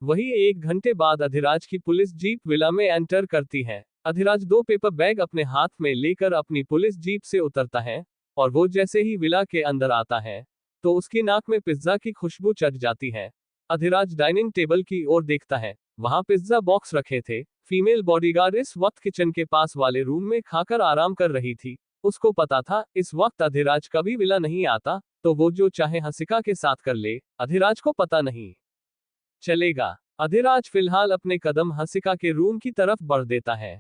वही 1 घंटे बाद अधिराज की पुलिस जीप विला में एंटर करती है। अधिराज 2 पेपर बैग अपने हाथ में लेकर अपनी पुलिस जीप से उतरता है और वो जैसे ही विला के अंदर आता है तो उसकी नाक में पिज्जा की खुशबू चढ़ जाती है। अधिराज डाइनिंग टेबल की ओर देखता है, वहां पिज्जा बॉक्स रखे थे। फीमेल बॉडीगार्ड इस वक्त किचन के पास वाले रूम में खाकर आराम कर रही थी। उसको पता था इस वक्त अधिराज कभी विला नहीं आता, तो वो जो चाहे हंसिका के साथ कर ले, अधिराज को पता नहीं चलेगा। अधिराज फिलहाल अपने कदम हंसिका के रूम की तरफ बढ़ देता है।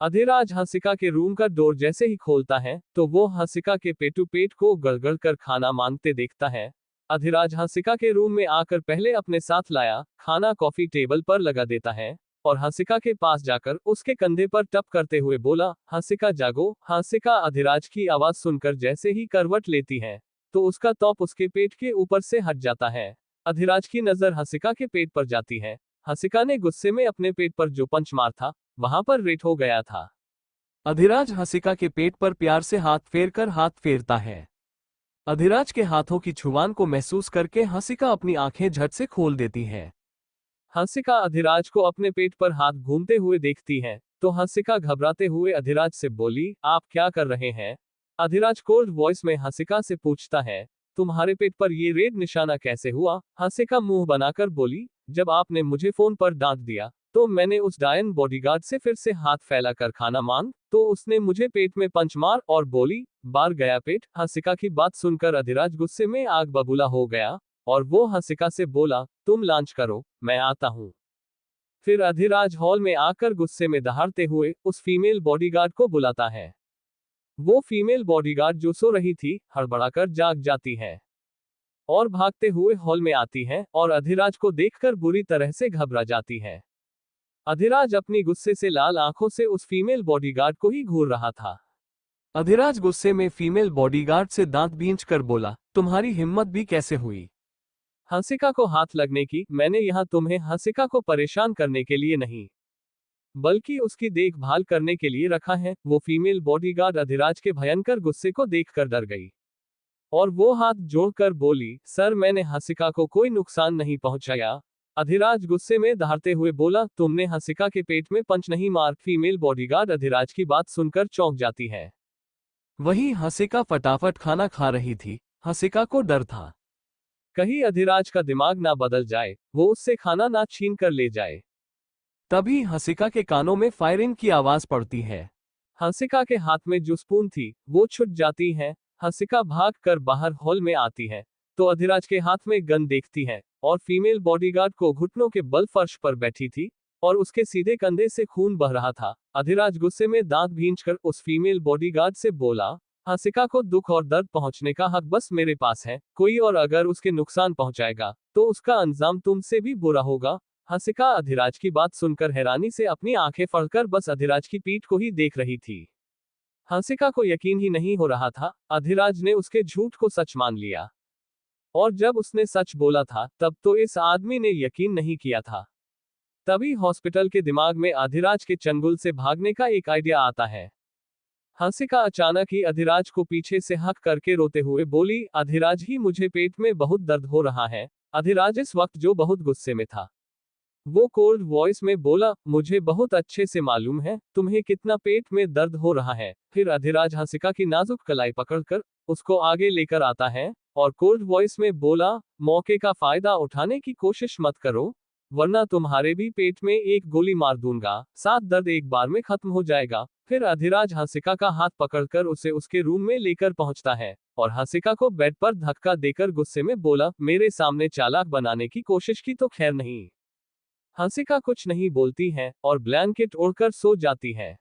अधिराज हंसिका के रूम का डोर जैसे ही खोलता है तो वो हंसिका के पेटू पेट को गड़गड़ कर खाना मांगते देखता है। अधिराज हंसिका के रूम में आकर पहले अपने साथ लाया खाना कॉफी टेबल पर लगा देता है और हंसिका के पास जाकर उसके कंधे पर टप करते हुए बोला, हंसिका जागो। हंसिका अधिराज की आवाज सुनकर जैसे ही करवट लेती है तो उसका तौप उसके पेट के ऊपर से हट जाता है। अधिराज की नजर हंसिका के पेट पर जाती है। हंसिका ने गुस्से में अपने पेट पर जो पंच मार था वहां पर रेट हो गया था। अधिराज हंसिका के पेट पर प्यार से हाथ फेरता है। अधिराज के हाथों की छुआन को महसूस करके हंसिका अपनी आंखें झट से खोल देती है। हंसिका अधिराज को अपने पेट पर हाथ घूमते हुए देखती है तो हंसिका घबराते हुए अधिराज से बोली, आप क्या कर रहे हैं? अधिराज कोल्ड वॉइस में हंसिका से पूछता है, तुम्हारे पेट पर ये रेड निशाना कैसे हुआ? हंसिका मुंह बनाकर बोली, जब आपने मुझे फोन पर डांट दिया तो मैंने उस डायन बॉडीगार्ड से फिर से हाथ फैलाकर खाना मांग तो उसने मुझे पेट में पंच मार और बोली, बार गया पेट। हंसिका की बात सुनकर अधिराज गुस्से में आग बबूला हो गया और वो हंसिका से बोला, तुम लॉन्च करो, मैं आता हूं। फिर अधिराज हॉल में आकर गुस्से में दहाड़ते हुए उस फीमेल बॉडीगार्ड को बुलाता है। वो फीमेल बॉडीगार्ड जो सो रही थी हड़बड़ाकर जाग जाती है और भागते हुए हॉल में आती है और अधिराज को देखकर बुरी तरह से घबरा जाती है। अधिराज अपनी गुस्से से लाल आंखों से उस फीमेल बॉडीगार्ड को ही घूर रहा था। अधिराज गुस्से में फीमेल बॉडीगार्ड से दांत बींच कर बोला, तुम्हारी हिम्मत भी कैसे हुई हंसिका को हाथ लगने की? मैंने यहाँ तुम्हें हंसिका को परेशान करने के लिए नहीं बल्कि उसकी देखभाल करने के लिए रखा है। वो फीमेल बॉडीगार्ड अधिराज के भयंकर गुस्से को देखकर डर गई और वो हाथ जोड़कर बोली, सर मैंने हंसिका को कोई नुकसान नहीं पहुंचाया। अधिराज गुस्से में दहाड़ते हुए बोला, तुमने हंसिका के पेट में पंच नहीं मार। फीमेल बॉडीगार्ड अधिराज की बात सुनकर चौंक जाती है। वहीं हंसिका फटाफट खाना खा रही थी। हंसिका को डर था कहीं अधिराज का दिमाग ना बदल जाए, वो उससे खाना ना छीन कर ले जाए। तभी हंसिका के कानों में फायरिंग की आवाज पड़ती है। हंसिका के हाथ में जो स्पून थी वो छूट जाती है। हंसिका भाग कर बाहर हॉल में आती है तो अधिराज के हाथ में गन देखती है और फीमेल बॉडीगार्ड को घुटनों के बल फर्श पर बैठी थी और उसके सीधे कंधे से खून बह रहा था। अधिराज गुस्से में दांत भींचकर उस फीमेल बॉडीगार्ड से बोला, हंसिका को दुख और दर्द पहुंचने का हक बस मेरे पास है, कोई और अगर उसके नुकसान पहुंचाएगा तो उसका अंजाम तुमसे भी बुरा होगा। हंसिका अधिराज की बात सुनकर हैरानी से अपनी आंखें फाड़कर बस अधिराज की पीठ को ही देख रही थी। हंसिका को यकीन ही नहीं हो रहा था, अधिराज ने उसके झूठ को सच मान लिया। और जब उसने सच बोला था तब तो इस आदमी ने यकीन नहीं किया था। तभी हॉस्पिटल के दिमाग में अधिराज के चंगुल से भागने का एक आइडिया आता है। हंसिका अचानक ही अधिराज को पीछे से हक करके रोते हुए बोली, अधिराज ही मुझे पेट में बहुत दर्द हो रहा है। अधिराज इस वक्त जो बहुत गुस्से में था, वो कोल्ड वॉइस में बोला, मुझे बहुत अच्छे से मालूम है तुम्हें कितना पेट में दर्द हो रहा है। फिर अधिराज हंसिका की नाजुक कलाई पकड़कर उसको आगे लेकर आता है और कोल्ड वॉइस में बोला, मौके का फायदा उठाने की कोशिश मत करो, वरना तुम्हारे भी पेट में एक गोली मार दूंगा, साथ दर्द एक बार में खत्म हो जाएगा। फिर अधिराज हंसिका का हाथ पकड़कर उसे उसके रूम में लेकर पहुंचता है और हंसिका को बेड पर धक्का देकर गुस्से में बोला, मेरे सामने चालाक बनाने की कोशिश की तो खैर नहीं। हंसिका कुछ नहीं बोलती है और ब्लैंकेट ओढ़कर सो जाती है।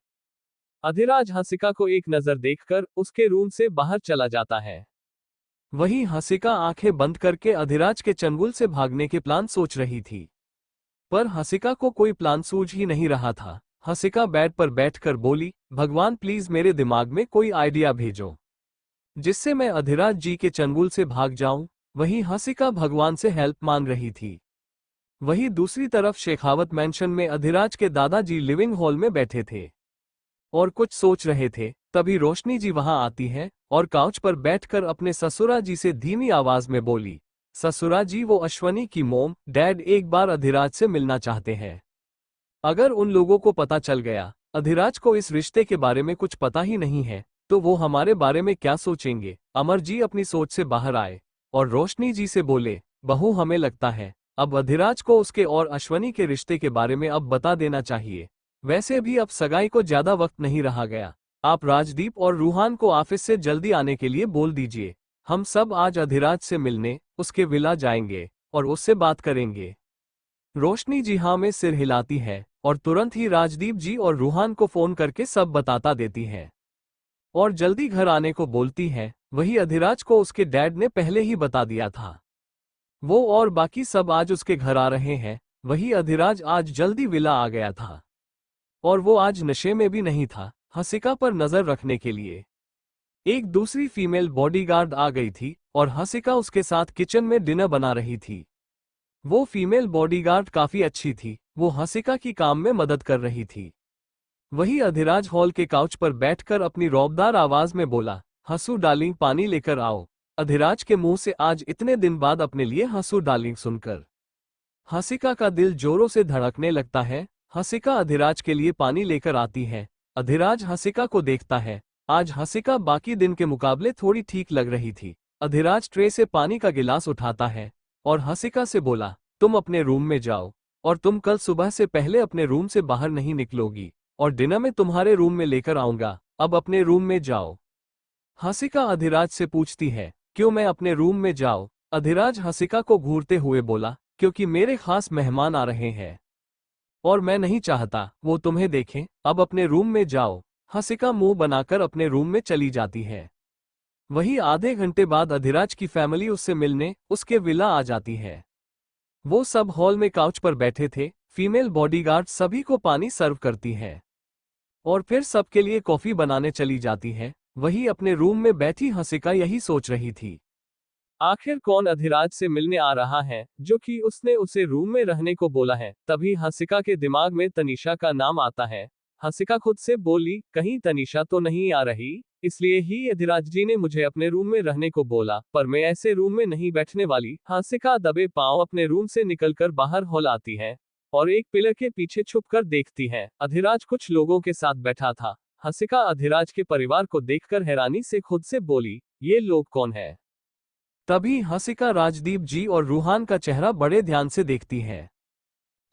अधिराज हंसिका को एक नजर देखकर उसके रूम से बाहर चला जाता है। वहीं हंसिका आंखें बंद करके अधिराज के चंगुल से भागने के प्लान सोच रही थी, पर हंसिका को कोई प्लान सूझ ही नहीं रहा था। हंसिका बेड पर बैठकर बोली, भगवान प्लीज मेरे दिमाग में कोई आइडिया भेजो जिससे मैं अधिराज जी के चंगुल से भाग जाऊं। वहीं हंसिका भगवान से हेल्प मांग रही थी। वहीं दूसरी तरफ शेखावत मैंशन में अधिराज के दादाजी लिविंग हॉल में बैठे थे और कुछ सोच रहे थे। तभी रोशनी जी वहां आती है और काउच पर बैठकर अपने ससुरा जी से धीमी आवाज में बोली, ससुरा जी वो अश्वनी की मोम डैड एक बार अधिराज से मिलना चाहते हैं। अगर उन लोगों को पता चल गया अधिराज को इस रिश्ते के बारे में कुछ पता ही नहीं है तो वो हमारे बारे में क्या सोचेंगे। अमर जी अपनी सोच से बाहर आए और रोशनी जी से बोले, बहू हमें लगता है अब अधिराज को उसके और अश्वनी के रिश्ते के बारे में अब बता देना चाहिए। वैसे भी अब सगाई को ज्यादा वक्त नहीं रहा गया, आप राजदीप और रूहान को ऑफिस से जल्दी आने के लिए बोल दीजिए। हम सब आज अधिराज से मिलने उसके विला जाएंगे और उससे बात करेंगे। रोशनी जी हाँ में सिर हिलाती है और तुरंत ही राजदीप जी और रूहान को फोन करके सब बताता देती है और जल्दी घर आने को बोलती है। वही अधिराज को उसके डैड ने पहले ही बता दिया था, वो और बाकी सब आज उसके घर आ रहे हैं। वही अधिराज आज जल्दी विला आ गया था और वो आज नशे में भी नहीं था। हंसिका पर नजर रखने के लिए एक दूसरी फीमेल बॉडीगार्ड आ गई थी और हंसिका उसके साथ किचन में डिनर बना रही थी। वो फीमेल बॉडीगार्ड काफी अच्छी थी, वो हंसिका की काम में मदद कर रही थी। वही अधिराज हॉल के काउच पर बैठकर अपनी रौबदार आवाज में बोला, हंसू डार्लिंग पानी लेकर आओ। अधिराज के मुंह से आज इतने दिन बाद अपने लिए हंसू डार्लिंग सुनकर हंसिका का दिल जोरों से धड़कने लगता है। हंसिका अधिराज के लिए पानी लेकर आती है। अधिराज हंसिका को देखता है। आज हंसिका बाकी दिन के मुकाबले थोड़ी ठीक लग रही थी। अधिराज ट्रे से पानी का गिलास उठाता है और हंसिका से बोला, तुम अपने रूम में जाओ और तुम कल सुबह से पहले अपने रूम से बाहर नहीं निकलोगी और डिनर में तुम्हारे रूम में लेकर आऊंगा, अब अपने रूम में जाओ। हंसिका अधिराज से पूछती है, क्यों मैं अपने रूम में जाऊं? अधिराज हंसिका को घूरते हुए बोला, क्योंकि मेरे खास मेहमान आ रहे हैं और मैं नहीं चाहता वो तुम्हें देखें, अब अपने रूम में जाओ। हंसिका मुंह बनाकर अपने रूम में चली जाती है। वही आधे घंटे बाद अधिराज की फैमिली उससे मिलने उसके विला आ जाती है। वो सब हॉल में काउच पर बैठे थे। फीमेल बॉडीगार्ड सभी को पानी सर्व करती है और फिर सबके लिए कॉफी बनाने चली जाती है। वही अपने रूम में बैठी हंसिका यही सोच रही थी, आखिर कौन अधिराज से मिलने आ रहा है जो कि उसने उसे रूम में रहने को बोला है। तभी हंसिका के दिमाग में तनीषा का नाम आता है। हंसिका खुद से बोली, कहीं तनीषा तो नहीं आ रही, इसलिए ही अधिराज जी ने मुझे अपने रूम में रहने को बोला, पर मैं ऐसे रूम में नहीं बैठने वाली। हंसिका दबे पांव अपने रूम से निकलकर बाहर हॉल आती है और एक पिलर के पीछे छुपकर देखती है। अधिराज कुछ लोगों के साथ बैठा था। हंसिका अधिराज के परिवार को देखकर हैरानी से खुद से बोली, ये लोग कौन है? तभी हंसिका राजदीप जी और रूहान का चेहरा बड़े ध्यान से देखती है।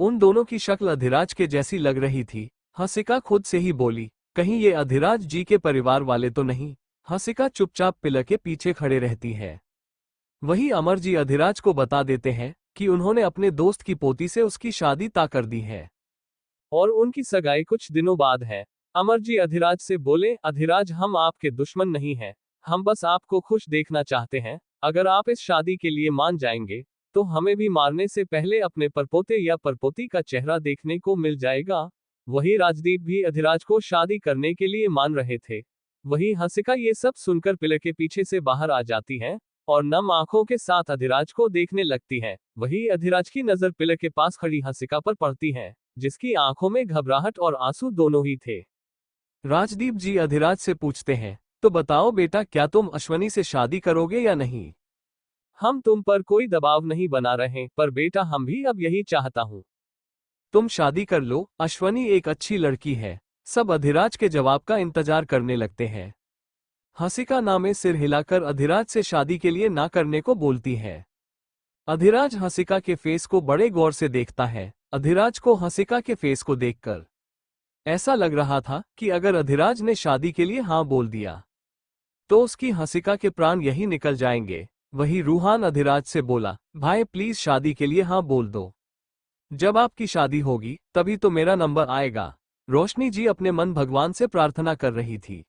उन दोनों की शक्ल अधिराज के जैसी लग रही थी। हंसिका खुद से ही बोली, कहीं ये अधिराज जी के परिवार वाले तो नहीं। हंसिका चुपचाप पिलर के पीछे खड़े रहती है। वही अमर जी अधिराज को बता देते हैं कि उन्होंने अपने दोस्त की पोती से उसकी शादी तय कर दी है और उनकी सगाई कुछ दिनों बाद है। अमर जी अधिराज से बोले, अधिराज हम आपके दुश्मन नहीं हैं, हम बस आपको खुश देखना चाहते हैं। अगर आप इस शादी के लिए मान जाएंगे तो हमें भी मारने से पहले अपने परपोते या परपोती का चेहरा देखने को मिल जाएगा। वही राजदीप भी अधिराज को शादी करने के लिए मान रहे थे। वही हंसिका ये सब सुनकर पिलर के पीछे से बाहर आ जाती है और नम आंखों के साथ अधिराज को देखने लगती है। वही अधिराज की नजर पिलर के पास खड़ी हंसिका पर पड़ती है, जिसकी आंखों में घबराहट और आंसू दोनों ही थे। राजदीप जी अधिराज से पूछते हैं, तो बताओ बेटा, क्या तुम अश्वनी से शादी करोगे या नहीं? हम तुम पर कोई दबाव नहीं बना रहे, पर बेटा हम भी अब यही चाहता हूँ। तुम शादी कर लो, अश्वनी एक अच्छी लड़की है। सब अधिराज के जवाब का इंतजार करने लगते हैं। हंसिका नामे सिर हिलाकर अधिराज से शादी के लिए ना करने को बोलती है। अधिराज हंसिका के फेस को बड़े गौर से देखता है। अधिराज को हंसिका के फेस को देखकर ऐसा लग रहा था कि अगर अधिराज ने शादी के लिए हाँ बोल दिया तो उसकी हंसिका के प्राण यही निकल जाएंगे। वही रूहान अधिराज से बोला, भाई प्लीज शादी के लिए हाँ बोल दो। जब आपकी शादी होगी तभी तो मेरा नंबर आएगा। रोशनी जी अपने मन भगवान से प्रार्थना कर रही थी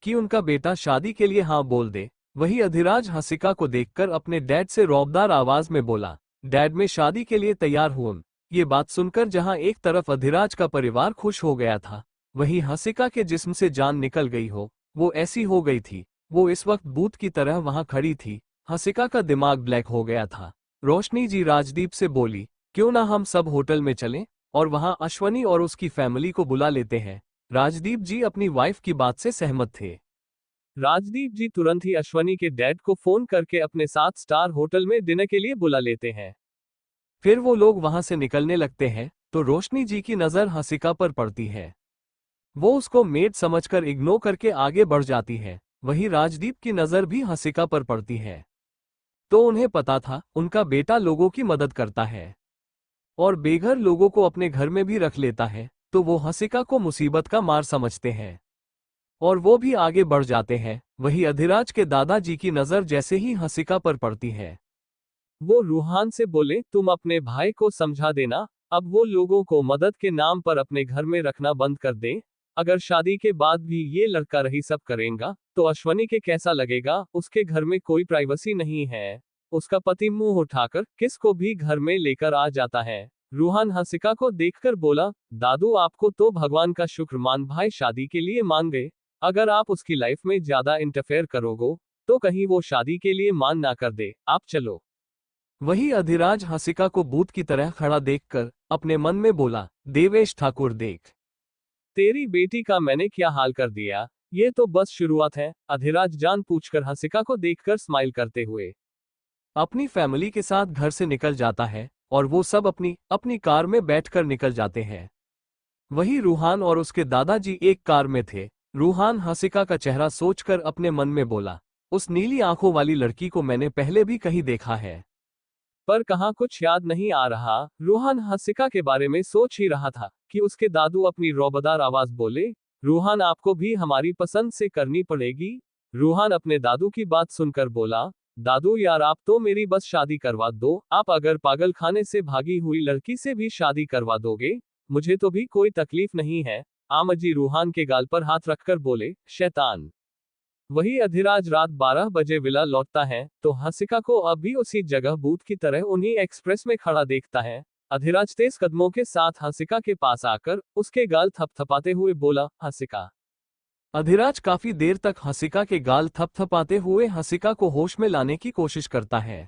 कि उनका बेटा शादी के लिए हाँ बोल दे। वही अधिराज हंसिका को देखकर अपने डैड से रौबदार आवाज में बोला, डैड मैं शादी के लिए तैयार हूं। ये बात सुनकर जहां एक तरफ अधिराज का परिवार खुश हो गया था, वहीं हंसिका के जिस्म से जान निकल गई हो, वो ऐसी हो गई थी। वो इस वक्त भूत की तरह वहां खड़ी थी। हंसिका का दिमाग ब्लैक हो गया था। रोशनी जी राजदीप से बोली, क्यों ना हम सब होटल में चलें और वहां अश्वनी और उसकी फैमिली को बुला लेते हैं। राजदीप जी अपनी वाइफ की बात से सहमत थे। राजदीप जी तुरंत ही अश्वनी के डैड को फोन करके अपने साथ स्टार होटल में डिनर के लिए बुला लेते हैं। फिर वो लोग वहां से निकलने लगते हैं तो रोशनी जी की नजर हंसिका पर पड़ती है। वो उसको मेड समझकर इग्नोर करके आगे बढ़ जाती है। वहीं राजदीप की नजर भी हंसिका पर पड़ती है। तो उन्हें पता था उनका बेटा लोगों की मदद करता है और बेघर लोगों को अपने घर में भी रख लेता है, तो वो हंसिका को मुसीबत का मार समझते हैं और वो भी आगे बढ़ जाते हैं। वही अधिराज के दादाजी की नजर जैसे ही हंसिका पर पड़ती है, वो रूहान से बोले, तुम अपने भाई को समझा देना, अब वो लोगों को मदद के नाम पर अपने घर में रखना बंद कर दे। अगर शादी के बाद भी ये लड़का रही सब करेगा तो अश्वनी के कैसा लगेगा? उसके घर में कोई प्राइवेसी नहीं है। उसका पति मुंह उठाकर किसको भी घर में लेकर आ जाता है। रूहान हंसिका को देखकर बोला, दादू आपको तो भगवान का शुक्र मान भाई शादी के लिए मान गए। अगर आप उसकी लाइफ में ज्यादा इंटरफेयर करोगे तो कहीं वो शादी के लिए मान ना कर दे, आप चलो। वही अधिराज हंसिका को भूत की तरह खड़ा देखकर अपने मन में बोला, देवेश ठाकुर देख, तेरी बेटी का मैंने क्या हाल कर दिया। ये तो बस शुरुआत है। अधिराज जान पूछकर हंसिका को देखकर स्माइल करते हुए अपनी फैमिली के साथ घर से निकल जाता है और वो सब अपनी अपनी कार में बैठकर निकल जाते हैं। वही रूहान और उसके दादाजी एक कार में थे। रूहान हंसिका का चेहरा सोचकर अपने मन में बोला, उस नीली आंखों वाली लड़की को मैंने पहले भी कहीं देखा है, पर कहाँ कुछ याद नहीं आ रहा। रूहान हंसिका के बारे में सोच ही रहा था कि उसके दादू अपनी रौबदार आवाज बोले, रूहान आपको भी हमारी पसंद से करनी पड़ेगी। रूहान अपने दादू की बात सुनकर बोला, दादू यार आप तो मेरी बस शादी करवा दो। आप अगर पागल खाने से भागी हुई लड़की से भी शादी करवा दोगे मुझे तो भी कोई तकलीफ नहीं है। आमजी रूहान के गाल पर हाथ रखकर बोले, शैतान। वही अधिराज रात 12 बजे विला लौटता है तो हंसिका को अब भी उसी जगह भूत की तरह उन्हीं एक्सप्रेस में खड़ा देखता है। अधिराज तेज कदमों के साथ हंसिका के पास आकर उसके गाल थपथपाते हुए बोला, हंसिका। अधिराज काफी देर तक हंसिका के गाल थपथपाते हुए हंसिका को होश में लाने की कोशिश करता है।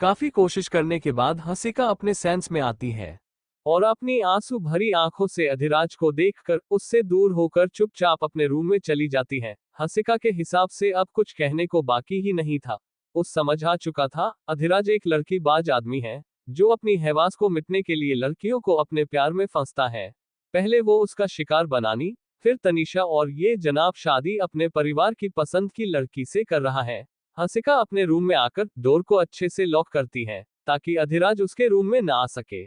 काफी कोशिश करने के बाद हंसिका अपने सेंस में आती है और अपनी आंसू भरी आंखों से अधिराज को देखकर उससे दूर होकर चुपचाप अपने रूम में चली जाती है। हंसिका के हिसाब से अब कुछ कहने को बाकी ही नहीं था। उस समझ आ चुका था अधिराज एक लड़कीबाज आदमी है जो अपनी हवास को मिटने के लिए लड़कियों को अपने प्यार में फंसता है। पहले वो उसका शिकार बनानी, फिर तनीषा और ये जनाब शादी अपने परिवार की पसंद की लड़की से कर रहा है। हंसिका अपने रूम में आकर डोर को अच्छे से लॉक करती है ताकि अधिराज उसके रूम में ना आ सके।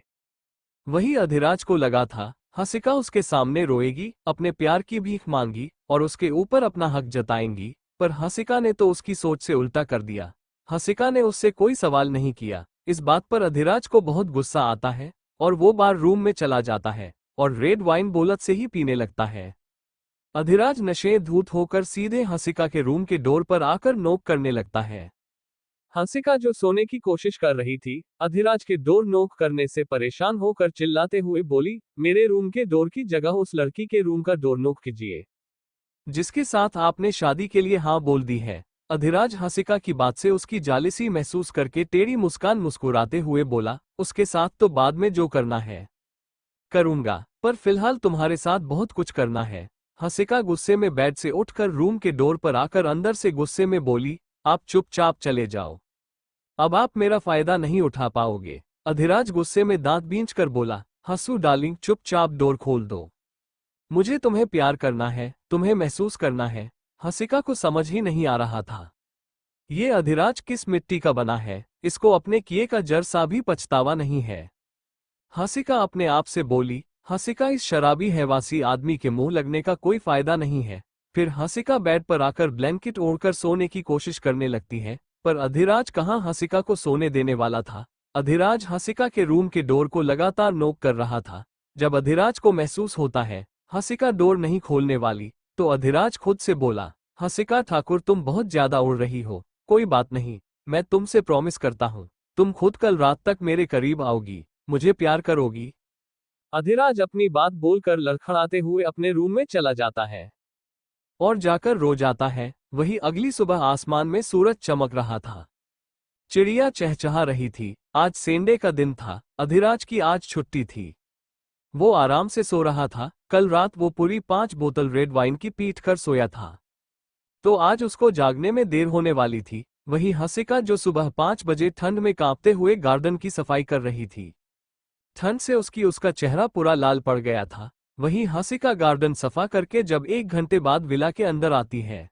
वही अधिराज को लगा था हंसिका उसके सामने रोएगी, अपने प्यार की भीख मांगी और उसके ऊपर अपना हक जताएंगी, पर हंसिका ने तो उसकी सोच से उल्टा कर दिया। हंसिका ने उससे कोई सवाल नहीं किया। इस बात पर अधिराज को बहुत गुस्सा आता है और वो बार रूम में चला जाता है और रेड वाइन बोलत से ही पीने लगता है। अधिराज नशे धूत होकर सीधे हंसिका के रूम के डोर पर आकर नोक करने लगता है। हंसिका जो सोने की कोशिश कर रही थी, अधिराज के डोर नोक करने से परेशान होकर चिल्लाते हुए बोली, मेरे रूम के डोर की जगह उस लड़की के रूम का डोर नोक कीजिए, जिसके साथ आपने शादी के लिए हाँ बोल दी है। अधिराज हंसिका की बात से उसकी जालिसी महसूस करके टेढ़ी मुस्कान मुस्कुराते हुए बोला, उसके साथ तो बाद में जो करना है करूंगा, पर फिलहाल तुम्हारे साथ बहुत कुछ करना है। हंसिका गुस्से में बेड से उठकर रूम के डोर पर आकर अंदर से गुस्से में बोली, आप चुपचाप चले जाओ, अब आप मेरा फायदा नहीं उठा पाओगे। अधिराज गुस्से में दांत बींचकर बोला, हंसू डार्लिंग चुपचाप डोर खोल दो, मुझे तुम्हें प्यार करना है, तुम्हें महसूस करना है। हंसिका को समझ ही नहीं आ रहा था, ये अधिराज किस मिट्टी का बना है, इसको अपने किए का जर सा भी पछतावा नहीं है। हंसिका अपने आप से बोली, हंसिका इस शराबी हैवासी आदमी के मुंह लगने का कोई फायदा नहीं है। फिर हंसिका बेड पर आकर ब्लैंकेट ओढ़कर सोने की कोशिश करने लगती है, पर अधिराज कहाँ हंसिका को सोने देने वाला था। अधिराज हंसिका के रूम के डोर को लगातार नोक कर रहा था। जब अधिराज को महसूस होता है हंसिका डोर नहीं खोलने वाली, तो अधिराज खुद से बोला, हंसिका ठाकुर तुम बहुत ज्यादा उड़ रही हो, कोई बात नहीं, मैं तुमसे प्रॉमिस करता हूँ, तुम खुद कल रात तक मेरे करीब आओगी, मुझे प्यार करोगी। अधिराज अपनी बात बोलकर लड़खड़ाते हुए अपने रूम में चला जाता है और जाकर रो जाता है। वही अगली सुबह आसमान में सूरज चमक रहा था, चिड़िया चहचहा रही थी। आज संडे का दिन था, अधिराज की आज छुट्टी थी। वो आराम से सो रहा था। कल रात वो पूरी 5 बोतल रेड वाइन की पीट कर सोया था, तो आज उसको जागने में देर होने वाली थी। वही हंसिका जो सुबह 5 बजे ठंड में कांपते हुए गार्डन की सफाई कर रही थी, ठंड से उसका चेहरा पूरा लाल पड़ गया था। वहीं हंसिका गार्डन सफा करके जब 1 घंटे बाद विला के अंदर आती है,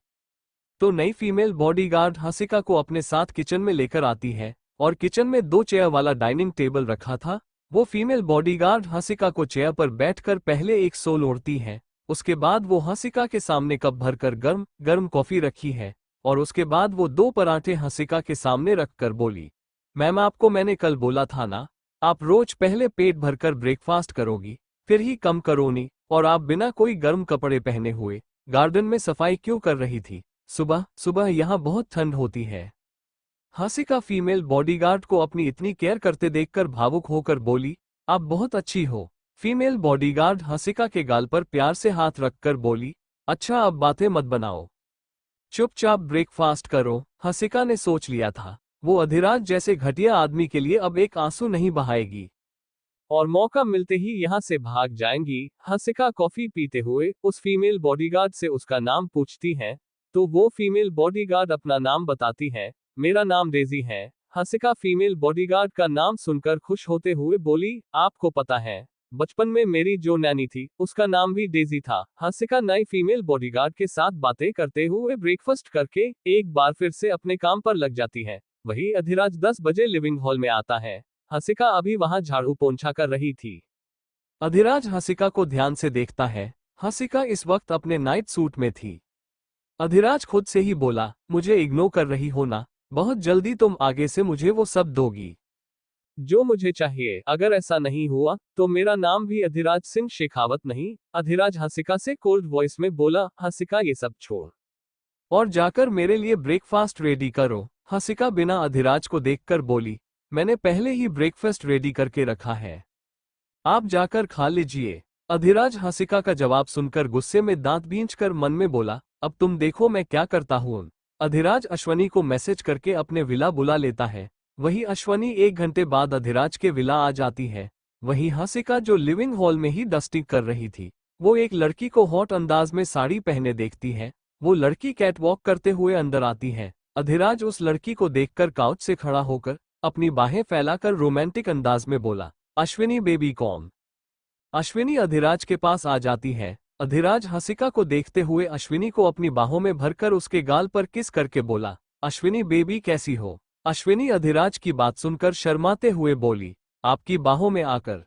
तो नई फीमेल बॉडीगार्ड हंसिका को अपने साथ किचन में लेकर आती है और किचन में 2 चेयर वाला डाइनिंग टेबल रखा था। वो फीमेल बॉडीगार्ड हंसिका को चेयर पर बैठकर पहले एक सोल ओढ़ती है, उसके बाद वो हंसिका के सामने कप भरकर गर्म गर्म कॉफी रखी है और उसके बाद वो 2 पराठे हंसिका के सामने रखकर बोली, मैम आपको मैंने कल बोला था ना, आप रोज पहले पेट भरकर ब्रेकफास्ट करोगी, फिर ही कम करोगी, और आप बिना कोई गर्म कपड़े पहने हुए गार्डन में सफाई क्यों कर रही थी? सुबह सुबह यहाँ बहुत ठंड होती है। हंसिका फीमेल बॉडीगार्ड को अपनी इतनी केयर करते देखकर भावुक होकर बोली, आप बहुत अच्छी हो। फीमेल बॉडीगार्ड हंसिका के गाल पर प्यार से हाथ रखकर बोली, अच्छा अब बातें मत बनाओ, चुपचाप ब्रेकफास्ट करो। हंसिका ने सोच लिया था, वो अधिराज जैसे घटिया आदमी के लिए अब एक आंसू नहीं बहाएगी और मौका मिलते ही यहाँ से भाग जाएंगी। हंसिका कॉफी पीते हुए उस फीमेल बॉडीगार्ड से उसका नाम पूछती है, तो वो फीमेल बॉडीगार्ड अपना नाम बताती है, मेरा नाम डेजी है। हंसिका फीमेल बॉडीगार्ड का नाम सुनकर खुश होते हुए बोली, आपको पता है, बचपन में मेरी जो नैनी थी उसका नाम भी डेजी था। हंसिका नई फीमेल बॉडीगार्ड के साथ बातें करते हुए ब्रेकफास्ट करके एक बार फिर से अपने काम पर लग जाती है। वही अधिराज 10 बजे लिविंग हॉल में आता है। हंसिका अभी वहां झाड़ू पोंछा कर रही थी। अधिराज हंसिका को ध्यान से देखता है। हंसिका इस वक्त अपने नाइट सूट में थी। अधिराज खुद से ही बोला, मुझे इग्नोर कर रही हो ना, बहुत जल्दी तुम आगे से मुझे वो सब दोगी जो मुझे चाहिए। अगर ऐसा नहीं हुआ तो मेरा नाम भी अधिराज सिंह शेखावत नहीं। अधिराज हंसिका से कोल्ड वॉइस में बोला, हंसिका ये सब छोड़ और जाकर मेरे लिए ब्रेकफास्ट रेडी करो। हंसिका बिना अधिराज को देखकर बोली, मैंने पहले ही ब्रेकफास्ट रेडी करके रखा है, आप जाकर खा लीजिए। अधिराज हंसिका का जवाब सुनकर गुस्से में दांत बींचकर मन में बोला, अब तुम देखो मैं क्या करता हूँ। अधिराज अश्वनी को मैसेज करके अपने विला बुला लेता है। वही अश्वनी 1 घंटे बाद अधिराज के विला आ जाती है। वही हंसिका जो लिविंग हॉल में ही डस्टिंग कर रही थी, वो एक लड़की को हॉट अंदाज में साड़ी पहने देखती है। वो लड़की कैटवॉक करते हुए अंदर आती है। अधिराज उस लड़की को देखकर काउच से खड़ा होकर अपनी बाहें फैलाकर रोमांटिक अंदाज में बोला, अश्विनी बेबी कॉम। अश्विनी अधिराज के पास आ जाती है। अधिराज हंसिका को देखते हुए अश्विनी को अपनी बाहों में भरकर उसके गाल पर किस करके बोला, अश्विनी बेबी कैसी हो? अश्विनी अधिराज की बात सुनकर शर्माते हुए बोली, आपकी बाहों में आकर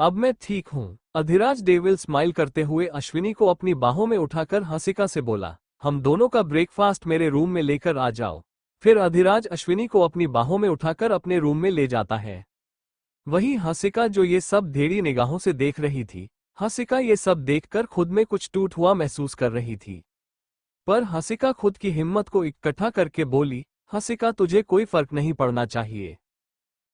अब मैं ठीक हूँ। अधिराज डेविल स्माइल करते हुए अश्विनी को अपनी बाहों में उठाकर हंसिका से बोला, हम दोनों का ब्रेकफास्ट मेरे रूम में लेकर आ जाओ। फिर अधिराज अश्विनी को अपनी बाहों में उठाकर अपने रूम में ले जाता है। वहीं हंसिका जो ये सब ढेरी निगाहों से देख रही थी, हसिका ये सब देखकर खुद में कुछ टूट हुआ महसूस कर रही थी। पर हसिका खुद की हिम्मत को इकट्ठा करके बोली, हसिका तुझे कोई फर्क नहीं पड़ना चाहिए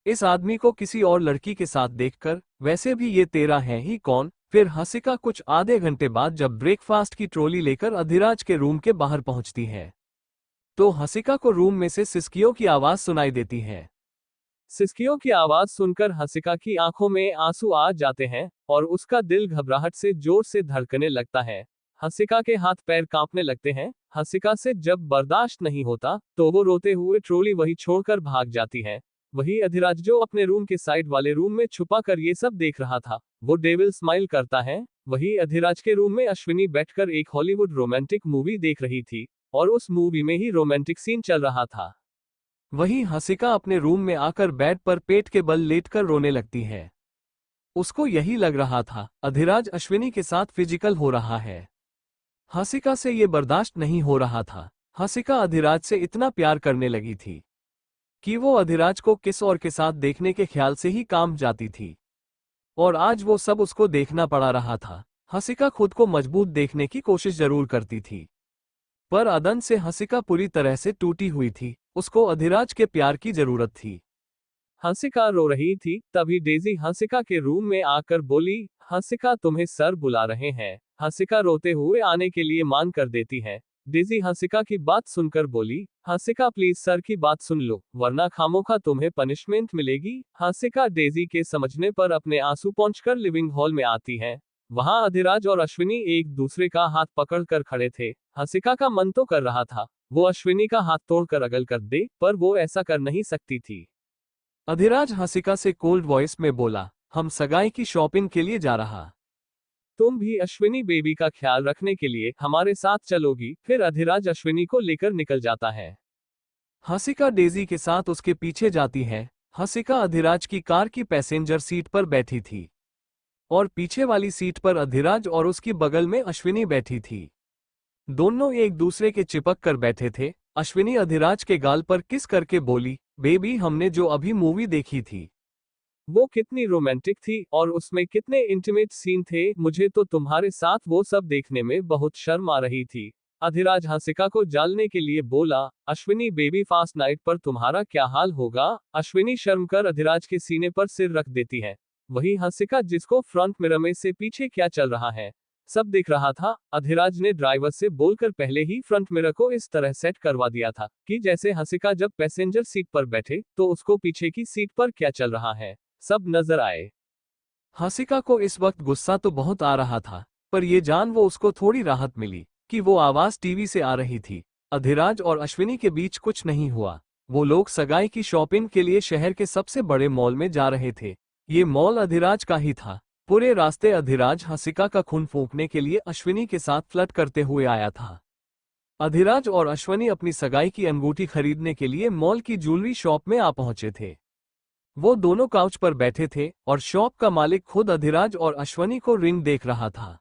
इस आदमी को किसी और लड़की के साथ देखकर, वैसे भी ये तेरा है ही कौन। फिर हसिका कुछ आधे घंटे बाद जब ब्रेकफास्ट की ट्रॉली लेकर अधिराज के रूम के बाहर पहुंचती है, तो हसिका को रूम में से सिसकियों की आवाज सुनाई देती है। सिसकियों की आवाज सुनकर हसिका की आंखों में आंसू आ जाते हैं और उसका दिल घबराहट से जोर से धड़कने लगता है। हसिका के हाथ पैर कांपने लगते हैं। हसिका से जब बर्दाश्त नहीं होता तो वो रोते हुए ट्रॉली वही छोड़कर भाग जाती है। वही अधिराज जो अपने रूम के साइड वाले रूम में छुपा कर ये सब देख रहा था, वो डेविल स्माइल करता है। वही अधिराज के रूम में अश्विनी बैठकर एक हॉलीवुड रोमांटिक मूवी देख रही थी और उस मूवी में ही रोमांटिक सीन चल रहा था। वहीं हसिका अपने रूम में आकर बेड पर पेट के बल लेटकर रोने लगती है। उसको यही लग रहा था अधिराज अश्विनी के साथ फिजिकल हो रहा है। हसिका से ये बर्दाश्त नहीं हो रहा था। हसिका अधिराज से इतना प्यार करने लगी थी कि वो अधिराज को किस और के साथ देखने के ख्याल से ही काम जाती थी, और आज वो सब उसको देखना पड़ा रहा था। हसिका खुद को मजबूत देखने की कोशिश जरूर करती थी, पर अदन से हसिका पूरी तरह से टूटी हुई थी। उसको अधिराज के प्यार की जरूरत थी। हंसिका रो रही थी, तभी डेजी हंसिका के रूम में आकर बोली, हंसिका तुम्हें सर बुला रहे हैं। हंसिका रोते हुए आने के लिए मान कर देती है। डेजी हंसिका की बात सुनकर बोली, हंसिका प्लीज सर की बात सुन लो, वरना खामोखा तुम्हें पनिशमेंट मिलेगी। हंसिका डेजी के समझने पर अपने आंसू पोंछकर लिविंग हॉल में आती है। वहां अधिराज और अश्विनी एक दूसरे का हाथ पकड़कर खड़े थे। हंसिका का मन तो कर रहा था वो अश्विनी का हाथ तोड़कर अगल कर दे, पर वो ऐसा कर नहीं सकती थी। अधिराज हंसिका से कोल्ड वॉइस में बोला, हम सगाई की शॉपिंग के लिए जा रहा, तुम भी अश्विनी बेबी का ख्याल रखने के लिए हमारे साथ चलोगी। फिर अधिराज अश्विनी को लेकर निकल जाता है। हंसिका डेजी के साथ उसके पीछे जाती है। हंसिका अधिराज की कार की पैसेंजर सीट पर बैठी थी और पीछे वाली सीट पर अधिराज और उसकी बगल में अश्विनी बैठी थी। दोनों एक दूसरे के चिपक कर बैठे थे। अश्विनी अधिराज के गाल पर किस करके बोली, बेबी हमने जो अभी मूवी देखी थी वो कितनी रोमांटिक थी और उसमें कितने इंटीमेट सीन थे, मुझे तो तुम्हारे साथ वो सब देखने में बहुत शर्म आ रही थी। अधिराज हंसिका को जालने के लिए बोला, अश्विनी बेबी फास्ट नाइट पर तुम्हारा क्या हाल होगा। अश्विनी शर्म कर अधिराज के सीने पर सिर रख देती है। वही हंसिका जिसको फ्रंट मिरर में से पीछे क्या चल रहा है सब दिख रहा था। अधिराज ने ड्राइवर से बोलकर पहले ही फ्रंट मिरर को इस तरह सेट करवा दिया था कि जैसे हंसिका जब पैसेंजर सीट पर बैठे तो उसको पीछे की सीट पर क्या चल रहा है सब नजर आए। हंसिका को इस वक्त गुस्सा तो बहुत आ रहा था, पर यह जान वो उसको थोड़ी राहत मिली कि वो आवाज टीवी से आ रही थी। अधिराज और अश्विनी के बीच कुछ नहीं हुआ। वो लोग सगाई की शॉपिंग के लिए शहर के सबसे बड़े मॉल में जा रहे थे। ये मॉल अधिराज का ही था। पूरे रास्ते अधिराज हंसिका का खून फूंकने के लिए अश्विनी के साथ फ्लर्ट करते हुए आया था। अधिराज और अश्विनी अपनी सगाई की अंगूठी खरीदने के लिए मॉल की ज्वेलरी शॉप में आ पहुंचे थे। वो दोनों काउच पर बैठे थे और शॉप का मालिक खुद अधिराज और अश्विनी को रिंग देख रहा था।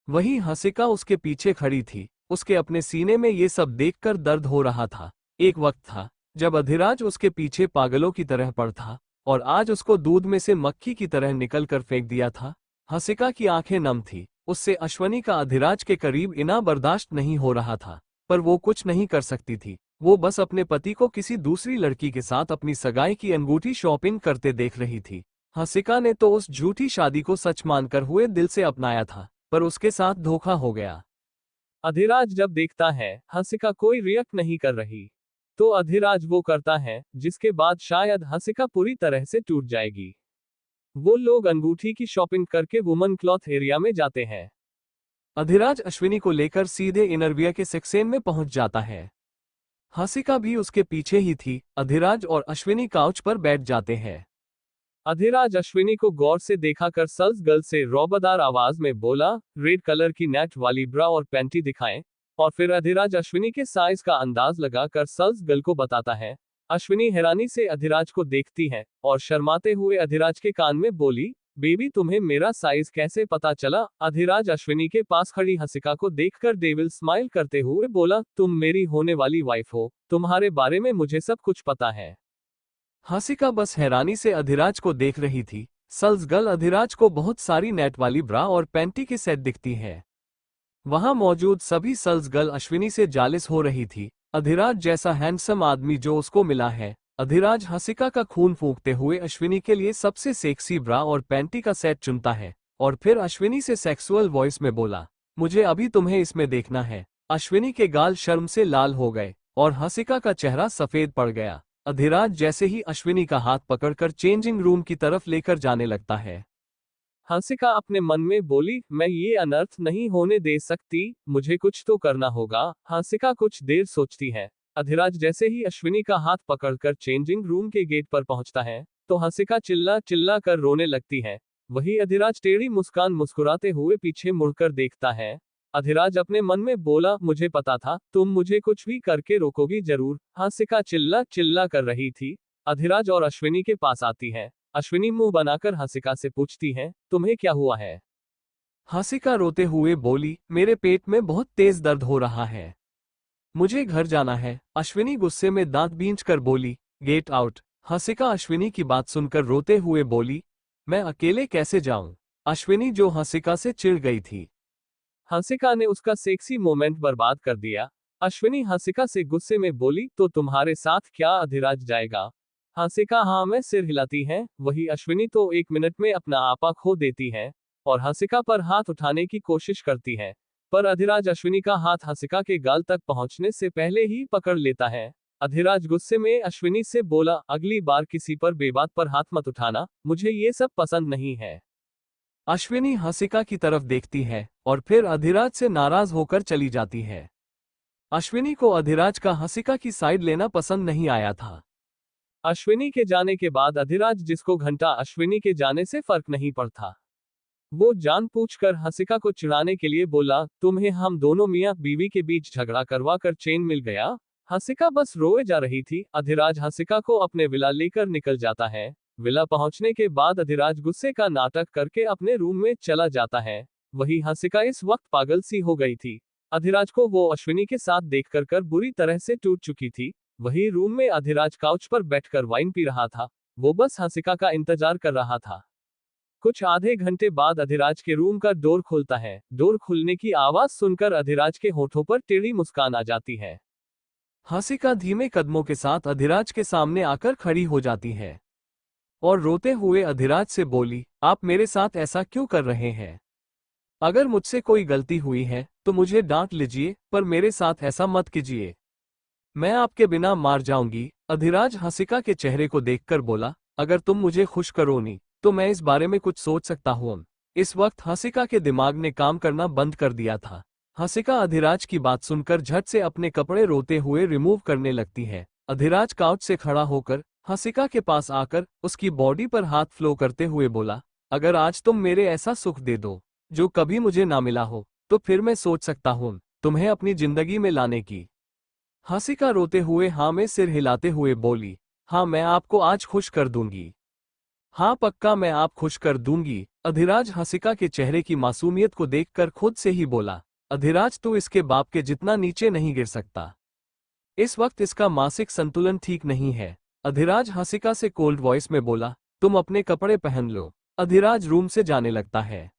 वहीं हंसिका उसके पीछे खड़ी थी। उसके अपने सीने में ये सब देखकर दर्द हो रहा था। एक वक्त था जब अधिराज उसके पीछे पागलों की तरह पड़ था और आज उसको दूध में से मक्खी की तरह निकल कर फेंक दिया था। हंसिका की आंखें नम थी। उससे अश्विनी का अधिराज के करीब इना बर्दाश्त नहीं हो रहा था, पर वो कुछ नहीं कर सकती थी। वो बस अपने पति को किसी दूसरी लड़की के साथ अपनी सगाई की अंगूठी शॉपिंग करते देख रही थी। हंसिका ने तो उस झूठी शादी को सच मानकर हुए दिल से अपनाया था, पर उसके साथ धोखा हो गया। अधिराज जब देखता है हंसिका कोई रिएक्ट नहीं कर रही, तो अधिराज वो करता है जिसके बाद शायद हंसिका पूरी तरह से टूट जाएगी। वो लोग अंगूठी की शॉपिंग करके वुमन क्लॉथ एरिया में जाते हैं। अधिराज अश्विनी को लेकर सीधे इनरवियर के सेक्शन में पहुंच जाता है। हंसिका भी उसके पीछे ही थी। अधिराज और अश्विनी काउच पर बैठ जाते हैं। अधिराज अश्विनी को गौर से देखा कर सल्स गर्ल से रौबदार आवाज में बोला, रेड कलर की नेट वाली ब्रा और पैंटी दिखाएं। और फिर अधिराज अश्विनी के साइज का अंदाज लगाकर सल्स गर्ल को बताता है। अश्विनी हैरानी से अधिराज को देखती है और शर्माते हुए अधिराज के कान में बोली, बेबी तुम्हें मेरा साइज कैसे पता चला। अधिराज अश्विनी के पास खड़ी हंसिका को देखकर डेविल स्माइल करते हुए बोला, तुम मेरी होने वाली वाइफ हो, तुम्हारे बारे में मुझे सब कुछ पता है। हंसिका बस हैरानी से अधिराज को देख रही थी। सेल्स गर्ल अधिराज को बहुत सारी नेट वाली ब्रा और पैंटी की सेट दिखती है। वहां मौजूद सभी सेल्स गर्ल अश्विनी से जालिस हो रही थी। अधिराज जैसा हैंडसम आदमी जो उसको मिला है। अधिराज हंसिका का खून फूंकते हुए अश्विनी के लिए सबसे सेक्सी ब्रा और पैंटी का सेट चुनता है और फिर अश्विनी से सेक्सुअल वॉइस में बोला, मुझे अभी तुम्हें इसमें देखना है। अश्विनी के गाल शर्म से लाल हो गए और हंसिका का चेहरा सफेद पड़ गया। अधिराज जैसे ही अश्विनी का हाथ पकड़कर चेंजिंग रूम की तरफ लेकर जाने लगता है। हंसिका अपने मन में बोली, मैं ये अनर्थ नहीं होने दे सकती, मुझे कुछ तो करना होगा। हंसिका कुछ देर सोचती है। अधिराज जैसे ही अश्विनी का हाथ पकड़कर चेंजिंग रूम के गेट पर पहुंचता है तो हंसिका चिल्ला चिल्ला कर रोने लगती है। वही अधिराज टेढ़ी मुस्कान मुस्कुराते हुए पीछे मुड़कर देखता है। अधिराज अपने मन में बोला, मुझे पता था तुम मुझे कुछ भी करके रोकोगी जरूर। हंसिका चिल्ला चिल्ला कर रही थी। अधिराज और अश्विनी के पास आती है। अश्विनी मुंह बनाकर हंसिका से पूछती है, तुम्हें क्या हुआ है? हंसिका रोते हुए बोली, मेरे पेट में बहुत तेज दर्द हो रहा है, मुझे घर जाना है। अश्विनी गुस्से में दांत बींच कर बोली, गेट आउट। हंसिका अश्विनी की बात सुनकर रोते हुए बोली, मैं अकेले कैसे जाऊं? अश्विनी जो हंसिका से चिढ़ गई थी। हंसिका ने उसका सेक्सी मोमेंट बर्बाद कर दिया। अश्विनी हंसिका से गुस्से में बोली, तो तुम्हारे साथ क्या अधिराज जाएगा? हंसिका हाँ में सिर हिलाती है। वही अश्विनी तो 1 मिनट में अपना आपा खो देती है और हंसिका पर हाथ उठाने की कोशिश करती है, पर अधिराज अश्विनी का हाथ हंसिका के गाल तक पहुंचने से पहले ही पकड़ लेता है। अधिराज गुस्से में अश्विनी से बोला, अगली बार किसी पर बेबात पर हाथ मत उठाना, मुझे ये सब पसंद नहीं है। अश्विनी हंसिका की तरफ देखती है और फिर अधिराज से नाराज होकर चली जाती है। अश्विनी को अधिराज का हंसिका की साइड लेना पसंद नहीं आया था। अश्विनी के जाने के बाद अधिराज जिसको घंटा अश्विनी के जाने से फर्क नहीं पड़ता, वो जानबूझकर हंसिका को चिढ़ाने के लिए बोला, तुम्हें हम दोनों मियां बीवी के बीच झगड़ा करवा कर चैन मिल गया? हंसिका बस रोए जा रही थी। अधिराज हंसिका को अपने विला लेकर निकल जाता है। विला पहुंचने के बाद अधिराज गुस्से का नाटक करके अपने रूम में चला जाता है। वही हंसिका इस वक्त पागल सी हो गई थी। अधिराज को वो अश्विनी के साथ देखकर बुरी तरह से टूट चुकी थी। वही रूम में अधिराज काउच पर बैठकर वाइन पी रहा था। वो बस हंसिका का इंतजार कर रहा था। कुछ आधे घंटे बाद अधिराज के रूम का डोर खुलता है। डोर खुलने की आवाज सुनकर अधिराज के होठों पर टेढ़ी मुस्कान आ जाती है। हंसिका धीमे कदमों के साथ अधिराज के सामने आकर खड़ी हो जाती है और रोते हुए अधिराज से बोली, आप मेरे साथ ऐसा क्यों कर रहे हैं? अगर मुझसे कोई गलती हुई है तो मुझे डांट लीजिए, पर मेरे साथ ऐसा मत कीजिए, मैं आपके बिना मार जाऊंगी। अधिराज हंसिका के चेहरे को देखकर बोला, अगर तुम मुझे खुश करोगी तो मैं इस बारे में कुछ सोच सकता हूँ। इस वक्त हंसिका के दिमाग ने काम करना बंद कर दिया था। हंसिका अधिराज की बात सुनकर झट से अपने कपड़े रोते हुए रिमूव करने लगती है। अधिराज काउच से खड़ा होकर हंसिका के पास आकर उसकी बॉडी पर हाथ फ्लो करते हुए बोला, अगर आज तुम मेरे ऐसा सुख दे दो जो कभी मुझे ना मिला हो तो फिर मैं सोच सकता हूँ तुम्हें अपनी जिंदगी में लाने की। हंसिका रोते हुए हाँ में सिर हिलाते हुए बोली, हाँ मैं आपको आज खुश कर दूंगी, हाँ पक्का मैं आप खुश कर दूंगी। अधिराज हंसिका के चेहरे की मासूमियत को देखकर खुद से ही बोला, अधिराज तो इसके बाप के जितना नीचे नहीं गिर सकता, इस वक्त इसका मानसिक संतुलन ठीक नहीं है। अधिराज हंसिका से कोल्ड वॉइस में बोला, तुम अपने कपड़े पहन लो। अधिराज रूम से जाने लगता है।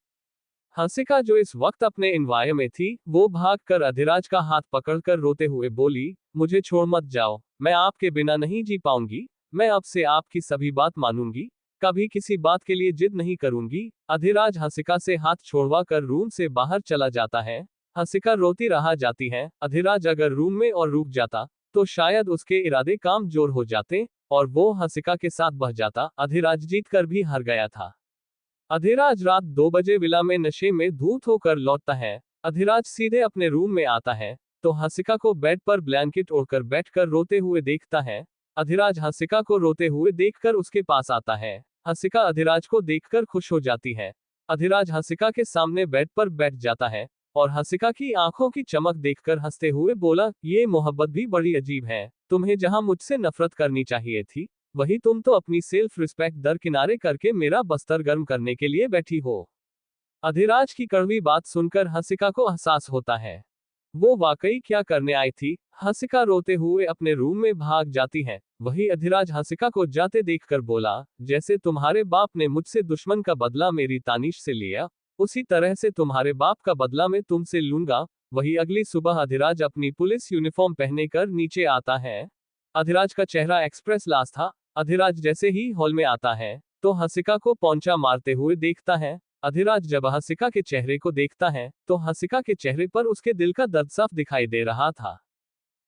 हंसिका जो इस वक्त अपने एनवायर में थी, वो भागकर अधिराज का हाथ पकड़कर रोते हुए बोली, मुझे छोड़ मत जाओ, मैं आपके बिना नहीं जी पाऊंगी, मैं अब से आपकी सभी बात मानूंगी, कभी किसी बात के लिए जिद नहीं करूंगी। अधिराज हंसिका से हाथ छोड़वा कर रूम से बाहर चला जाता है। हंसिका रोती रह जाती है। अधिराज अगर रूम में और रुक जाता तो शायद उसके इरादे काम जोर हो जाते और वो हंसिका के साथ बह जाता। अधिराज जीत कर भी हार गया था। अधिराज रात 2 बजे विला में नशे में धूत होकर लौटता है। अधिराज सीधे अपने रूम में आता है तो हंसिका को बेड पर ब्लैंकेट ओढ़कर बैठकर रोते हुए देखता है। अधिराज हंसिका को रोते हुए देखकर उसके पास आता है। हंसिका अधिराज को देखकर खुश हो जाती है। अधिराज हंसिका के सामने बेड पर बैठ जाता है और हंसिका की आंखों की चमक देखकर हंसते हुए बोला, ये मोहब्बत भी बड़ी अजीब है, तुम्हें जहां मुझसे नफरत करनी चाहिए थी वही तुम तो अपनी सेल्फ रिस्पेक्ट दरकिनारे करके मेरा बस्तर गर्म करने के लिए बैठी हो। अधिराज की कड़वी बात सुनकर हंसिका को एहसास होता है वो वाकई क्या करने आई थी। हंसिका रोते हुए अपने रूम में भाग जाती है। वही अधिराज हंसिका को जाते देखकर बोला, जैसे तुम्हारे बाप ने मुझसे दुश्मन का बदला मेरी तानिश से लिया, उसी तरह से तुम्हारे बाप का बदला मैं तुमसे लूंगा। वही अगली सुबह अधिराज अपनी पुलिस यूनिफॉर्म पहने कर नीचे आता है। अधिराज का चेहरा एक्सप्रेस लास था। अधिराज जैसे ही हॉल में आता है तो हंसिका को पौंचा मारते हुए देखता है। अधिराज जब हंसिका के चेहरे को देखता है तो हंसिका के चेहरे पर उसके दिल का दर्द साफ दिखाई दे रहा था।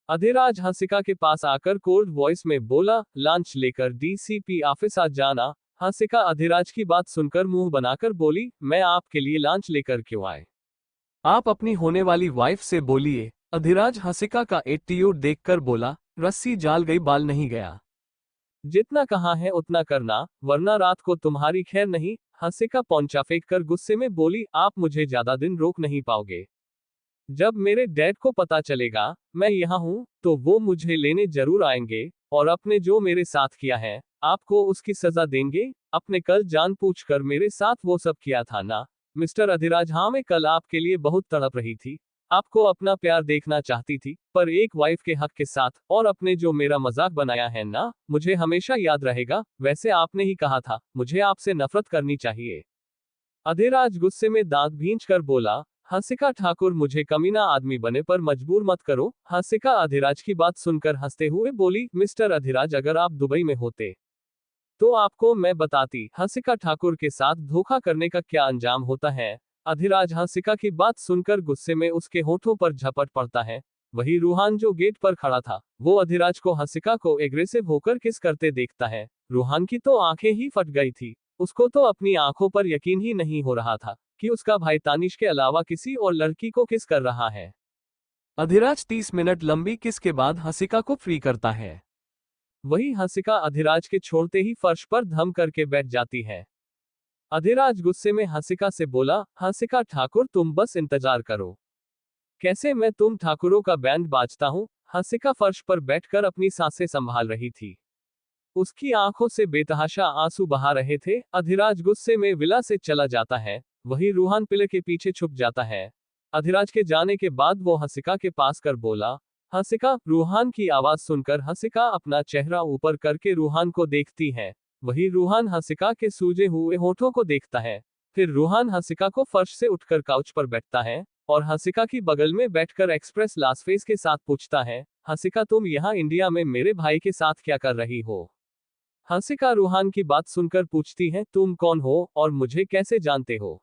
अधिराज हंसिका के पास आकर कोल्ड वॉइस में बोला, लंच लेकर डीसीपी ऑफिस आ जाना। हंसिका अधिराज की बात सुनकर मुंह बनाकर बोली, मैं आपके लिए लंच लेकर क्यों आए? आप अपनी होने वाली वाइफ से बोलिए। अधिराज हंसिका का एटीट्यूड देखकर बोला, रस्सी जाल गई बाल नहीं गया। जितना कहा है उतना करना, वरना रात को तुम्हारी खैर नहीं। हंसिका पौंचा फेंक कर गुस्से में बोली, आप मुझे ज्यादा दिन रोक नहीं पाओगे। जब मेरे डैड को पता चलेगा मैं यहाँ हूँ तो वो मुझे लेने जरूर आएंगे और आपने जो मेरे साथ किया है आपको उसकी सजा देंगे। आपने कल जान पूछकर मेरे साथ वो सब किया था ना मिस्टर अधिराज? हाँ, मैं कल आपके लिए बहुत तड़प रही थी, आपको अपना प्यार देखना चाहती थी, पर एक वाइफ के हक के साथ। और आपने जो मेरा मजाक बनाया है ना, मुझे हमेशा याद रहेगा। वैसे आपने ही कहा था मुझे आपसे नफरत करनी चाहिए। अधिराज गुस्से में दांत भींच कर बोला, हंसिका ठाकुर, मुझे कमीना आदमी बने पर मजबूर मत करो। हंसिका अधिराज की बात सुनकर हंसते हुए बोली, मिस्टर अधिराज, अगर आप दुबई में होते तो आपको मैं बताती हंसिका ठाकुर के साथ धोखा करने का क्या अंजाम होता है। अधिराज हंसिका की बात सुनकर गुस्से में उसके होठों पर झपट पड़ता है। वही रूहान जो गेट पर खड़ा था वो अधिराज को हंसिका को एग्रेसिव होकर किस करते देखता है। रूहान की तो आंखें ही फट गई थी। उसको तो अपनी आंखों पर यकीन ही नहीं हो रहा था कि उसका भाई तानिश के अलावा किसी और लड़की को किस कर रहा है। अधिराज 30 मिनट लंबी किस के बाद हंसिका को फ्री करता है। वही हंसिका अधिराज के छोड़ते ही फर्श पर धम करके बैठ जाती है। अधिराज गुस्से में हंसिका से बोला, हंसिका ठाकुर, तुम बस इंतजार करो, कैसे मैं तुम ठाकुरों का बैंड बाजता हूँ। हंसिका फर्श पर बैठकर अपनी सांसें संभाल रही थी। उसकी आंखों से बेतहाशा आंसू बहा रहे थे। अधिराज गुस्से में विला से चला जाता है। वही रूहान पिलर के पीछे छुप जाता है। अधिराज के जाने के बाद वो हंसिका के पास कर बोला, हंसिका। रूहान की आवाज सुनकर हंसिका अपना चेहरा ऊपर करके रूहान को देखती है। वही रूहान हंसिका के सूजे हुए होठों को देखता है। फिर रूहान हंसिका को फर्श से उठकर काउच पर बैठता है और हंसिका की बगल में बैठकर एक्सप्रेस लास फेस के साथ पूछता है, हंसिका, तुम यहाँ इंडिया में मेरे भाई के साथ क्या कर रही हो? हंसिका रूहान की बात सुनकर पूछती है, तुम कौन हो और मुझे कैसे जानते हो?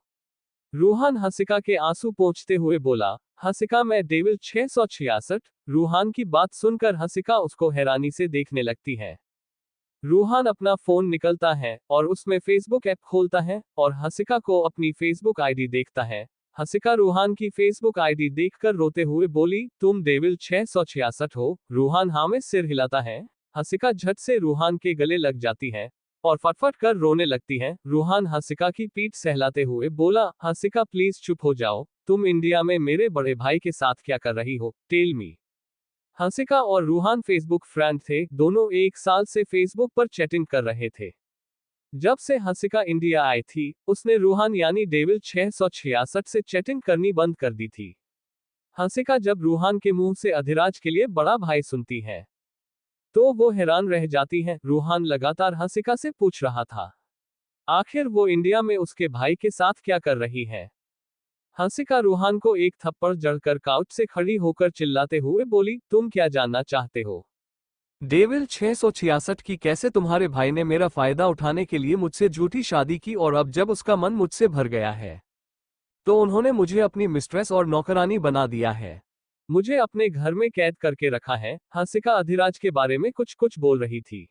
रूहान हंसिका के आंसू पोंछते हुए बोला, हंसिका, मैं डेविल 666। रूहान की बात सुनकर हंसिका उसको हैरानी से देखने लगती है। रूहान अपना फोन निकलता है और उसमें फेसबुक ऐप खोलता है और हंसिका को अपनी फेसबुक आईडी देखता है। हंसिका रूहान की फेसबुक आईडी देखकर रोते हुए बोली, तुम डेविल 666 हो? रूहान हाँ में सिर हिलाता है। हंसिका झट से रूहान के गले लग जाती है और फटफट कर रोने लगती है। रूहान हंसिका की पीठ सहलाते हुए बोला, हंसिका प्लीज चुप हो जाओ, तुम इंडिया में मेरे बड़े भाई के साथ क्या कर रही हो? Tell me. हंसिका और रूहान फेसबुक फ्रेंड थे। दोनों 1 साल से फेसबुक पर चैटिंग कर रहे थे। जब से हंसिका इंडिया आई थी उसने रूहान यानी डेविल 666 से चैटिंग करनी बंद कर दी थी। हंसिका जब रूहान के मुंह से अधिराज के लिए बड़ा भाई सुनती है तो वो हैरान रह जाती है। रूहान लगातार हंसिका से पूछ रहा था आखिर वो इंडिया में उसके भाई के साथ क्या कर रही है। हंसिका रूहान को एक थप्पड़ जड़कर काउच से खड़ी होकर चिल्लाते हुए बोली, तुम क्या जानना चाहते हो? डेविल 666 की कैसे तुम्हारे भाई ने मेरा फायदा उठाने के लिए मुझसे झूठी शादी की और अब जब उसका मन मुझसे भर गया है तो उन्होंने मुझे अपनी मिस्ट्रेस और नौकरानी बना दिया है। मुझे अपने घर में कैद करके रखा है। हंसिका अधिराज के बारे में कुछ कुछ बोल रही थी।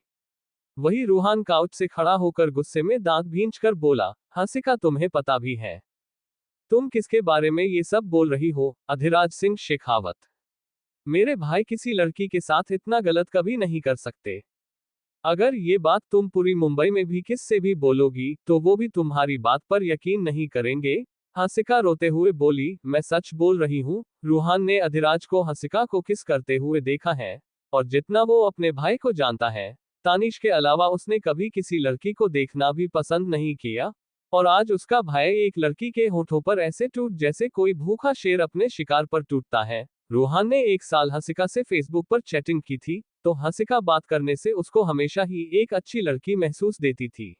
वही रूहान काउच से खड़ा होकर गुस्से में दांत भींचकर बोला, हंसिका, तुम्हें पता भी है तुम किसके बारे में ये सब बोल रही हो? अधिराज सिंह शेखावत। मेरे भाई किसी लड़की के साथ इतना गलत कभी नहीं कर सकते। अगर ये बात तुम पूरी मुंबई में भी किस से भी बोलोगी तो वो भी तुम्हारी बात पर यकीन नहीं करेंगे। हंसिका रोते हुए बोली, मैं सच बोल रही हूँ। रूहान ने अधिराज को हंसिका को किस करते हुए देखा है और जितना वो अपने भाई को जानता है तानिश के अलावा उसने कभी किसी लड़की को देखना भी पसंद नहीं किया। और आज उसका भाई एक लड़की के होठों पर ऐसे टूट जैसे कोई भूखा शेर अपने शिकार पर टूटता है। रूहान ने 1 साल हंसिका से फेसबुक पर चैटिंग की थी तो हंसिका बात करने से उसको हमेशा ही एक अच्छी लड़की महसूस देती थी।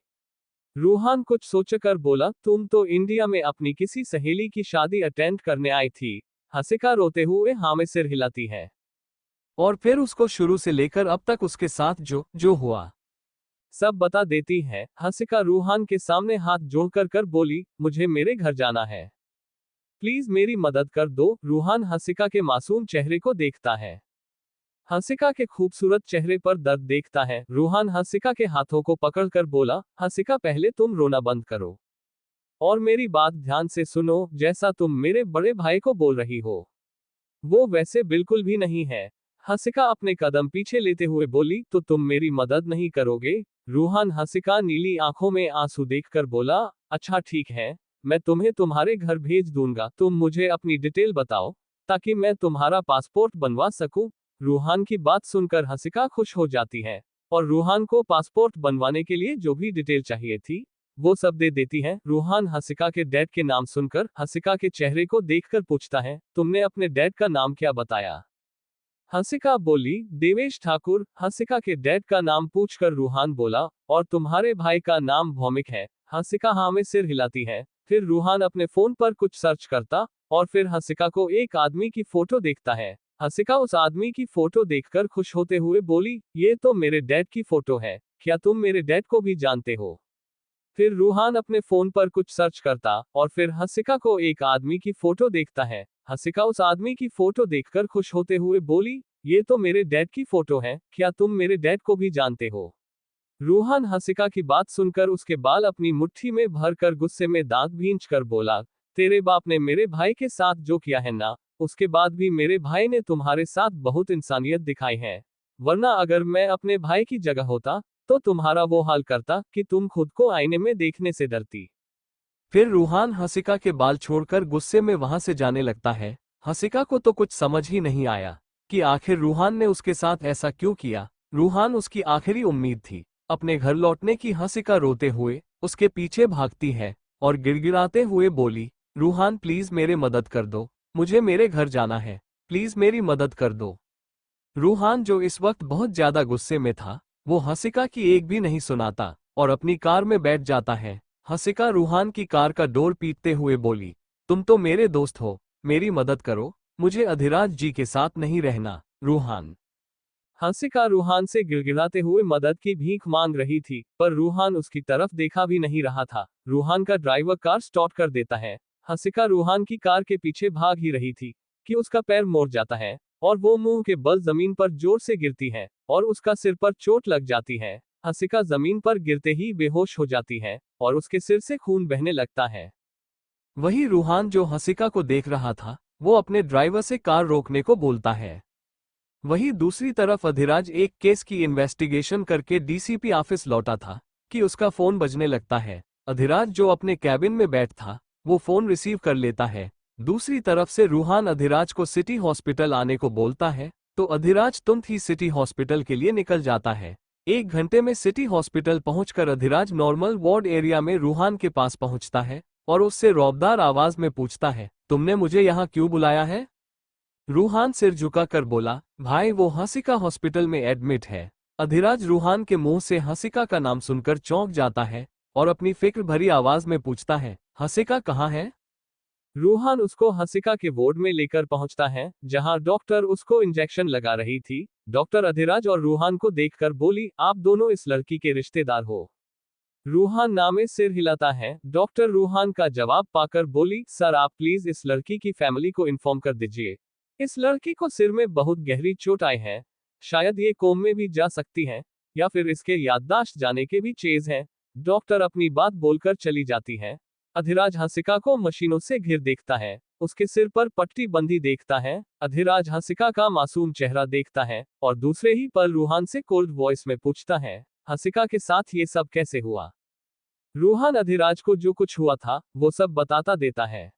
रूहान कुछ सोचकर बोला, तुम तो इंडिया में अपनी किसी सहेली की शादी अटेंड करने आई थी। हंसिका रोते हुए हाँ में सिर हिलाती है और फिर उसको शुरू से लेकर अब तक उसके साथ जो जो हुआ सब बता देती है। हंसिका रूहान के सामने हाथ जोड़कर कर बोली, मुझे मेरे घर जाना है, प्लीज मेरी मदद कर दो। रूहान हंसिका के मासूम चेहरे को देखता है, हंसिका के खूबसूरत चेहरे पर दर्द देखता है। रूहान हंसिका के हाथों को पकड़कर बोला, हंसिका पहले तुम रोना बंद करो और मेरी बात ध्यान से सुनो। जैसा तुम मेरे बड़े भाई को बोल रही हो, वो वैसे बिल्कुल भी नहीं है। हंसिका अपने कदम पीछे लेते हुए बोली, तो तुम मेरी मदद नहीं करोगे? रूहान हंसिका नीली आंखों में आंसू देखकर बोला, अच्छा ठीक है, मैं तुम्हें तुम्हारे घर भेज दूंगा। तुम मुझे अपनी डिटेल बताओ ताकि मैं तुम्हारा पासपोर्ट बनवा सकूं। रूहान की बात सुनकर हंसिका खुश हो जाती है और रूहान को पासपोर्ट बनवाने के लिए जो भी डिटेल चाहिए थी वो सब दे देती है। रूहान हंसिका के डैड के नाम सुनकर हंसिका के चेहरे को देखकर पूछता है, तुमने अपने डैड का नाम क्या बताया? हंसिका बोली, देवेश ठाकुर। हंसिका के डैड का नाम पूछकर रूहान बोला, और तुम्हारे भाई का नाम भौमिक है? हंसिका हाँ में सिर हिलाती है। फिर रूहान अपने फोन पर कुछ सर्च करता और फिर हंसिका को एक आदमी की फोटो देखता है। हंसिका उस आदमी की फोटो देखकर खुश होते हुए बोली, ये तो मेरे डैड की फोटो है, क्या तुम मेरे डैड को भी जानते हो? फिर रूहान अपने फोन पर कुछ सर्च करता और फिर हंसिका को एक आदमी की फोटो देखता है। हंसिका उस आदमी की फोटो देखकर खुश होते हुए बोली, ये तो मेरे डैड की फोटो है, क्या तुम मेरे डैड को भी जानते हो? रूहान हंसिका की बात सुनकर उसके बाल अपनी मुट्ठी में भरकर गुस्से में दांत भींच कर बोला, तेरे बाप ने मेरे भाई के साथ जो किया है ना, उसके बाद भी मेरे भाई ने तुम्हारे साथ बहुत इंसानियत दिखाई है, वरना अगर मैं अपने भाई की जगह होता तो तुम्हारा वो हाल करता कि तुम खुद को आईने में देखने से डरती। फिर रूहान हंसिका के बाल छोड़कर गुस्से में वहां से जाने लगता है। हंसिका को तो कुछ समझ ही नहीं आया कि आखिर रूहान ने उसके साथ ऐसा क्यों किया। रूहान उसकी आखिरी उम्मीद थी। अपने घर लौटने की हंसिका रोते हुए उसके पीछे भागती है और गिड़गिड़ाते हुए बोली, रूहान प्लीज मेरे मदद कर दो, मुझे मेरे घर जाना है, प्लीज मेरी मदद कर दो। रूहान जो इस वक्त बहुत ज्यादा गुस्से में था, वो हंसिका की एक भी नहीं सुनाता और अपनी कार में बैठ जाता है। हंसिका रूहान की कार का डोर पीटते हुए बोली, तुम तो मेरे दोस्त हो, मेरी मदद करो, मुझे अधिराज जी के साथ नहीं रहना। रूहान हंसिका रूहान से गिड़गिड़ाते हुए मदद की भीख मांग रही थी, पर रूहान उसकी तरफ देखा भी नहीं रहा था। रूहान का ड्राइवर कार स्टार्ट कर देता है। हंसिका रूहान की कार के पीछे भाग ही रही थी कि उसका पैर मुड़ जाता है और वो मुंह के बल जमीन पर जोर से गिरती है और उसका सिर पर चोट लग जाती है। हंसिका जमीन पर गिरते ही बेहोश हो जाती है और उसके सिर से खून बहने लगता है। वही रूहान जो हंसिका को देख रहा था, वो अपने ड्राइवर से कार रोकने को बोलता है। वहीं दूसरी तरफ अधिराज एक केस की इन्वेस्टिगेशन करके डीसीपी ऑफिस लौटा था कि उसका फोन बजने लगता है। अधिराज जो अपने कैबिन में बैठ था, वो फोन रिसीव कर लेता है। दूसरी तरफ से रूहान अधिराज को सिटी हॉस्पिटल आने को बोलता है, तो अधिराज तुरंत ही सिटी हॉस्पिटल के लिए निकल जाता है। 1 घंटे में सिटी हॉस्पिटल पहुंचकर अधिराज नॉर्मल वार्ड एरिया में रूहान के पास पहुंचता है और उससे रौबदार आवाज में पूछता है, तुमने मुझे यहाँ क्यों बुलाया है? रूहान सिर झुकाकर बोला, भाई वो हंसिका हॉस्पिटल में एडमिट है। अधिराज रूहान के मुंह से हंसिका का नाम सुनकर चौंक जाता है और अपनी फिक्र भरी आवाज में पूछता है, हंसिका कहाँ है? रूहान उसको हंसिका के वार्ड में लेकर पहुंचता है, जहां डॉक्टर उसको इंजेक्शन लगा रही थी। डॉक्टर अधिराज और रूहान को देखकर बोली, आप दोनों इस लड़की के रिश्तेदार हो? रूहान नामे सिर हिलाता है। डॉक्टर रूहान का जवाब पाकर बोली, सर आप प्लीज इस लड़की की फैमिली को इन्फॉर्म कर दीजिए। इस लड़की को सिर में बहुत गहरी चोट आई है, शायद ये कोम में भी जा सकती है या फिर इसके याददाश्त जाने के भी चेज है। डॉक्टर अपनी बात बोलकर चली जाती है। अधिराज हंसिका को मशीनों से घिर देखता है, उसके सिर पर पट्टी बंधी देखता है। अधिराज हंसिका का मासूम चेहरा देखता है और दूसरे ही पल रूहान से कोल्ड वॉइस में पूछता है, हंसिका के साथ ये सब कैसे हुआ? रूहान अधिराज को जो कुछ हुआ था वो सब बताता देता है।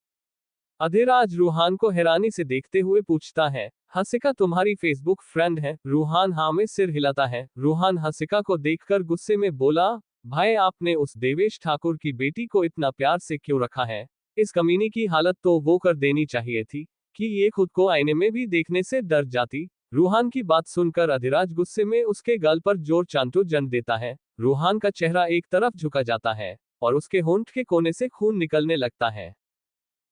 अधिराज रूहान को हैरानी से देखते हुए पूछता है, हंसिका तुम्हारी फेसबुक फ्रेंड है? रूहान हाँ में सिर हिलाता है। रूहान हंसिका को देखकर गुस्से में बोला, भाई आपने उस देवेश ठाकुर की बेटी को इतना प्यार से क्यों रखा है? इस कमीनी की हालत तो वो कर देनी चाहिए थी कि ये खुद को आईने में भी देखने से डर जाती। रूहान की बात सुनकर अधिराज गुस्से में उसके गाल पर जोर चांटो जन देता है। रूहान का चेहरा एक तरफ झुका जाता है और उसके होंठ के कोने से खून निकलने लगता है।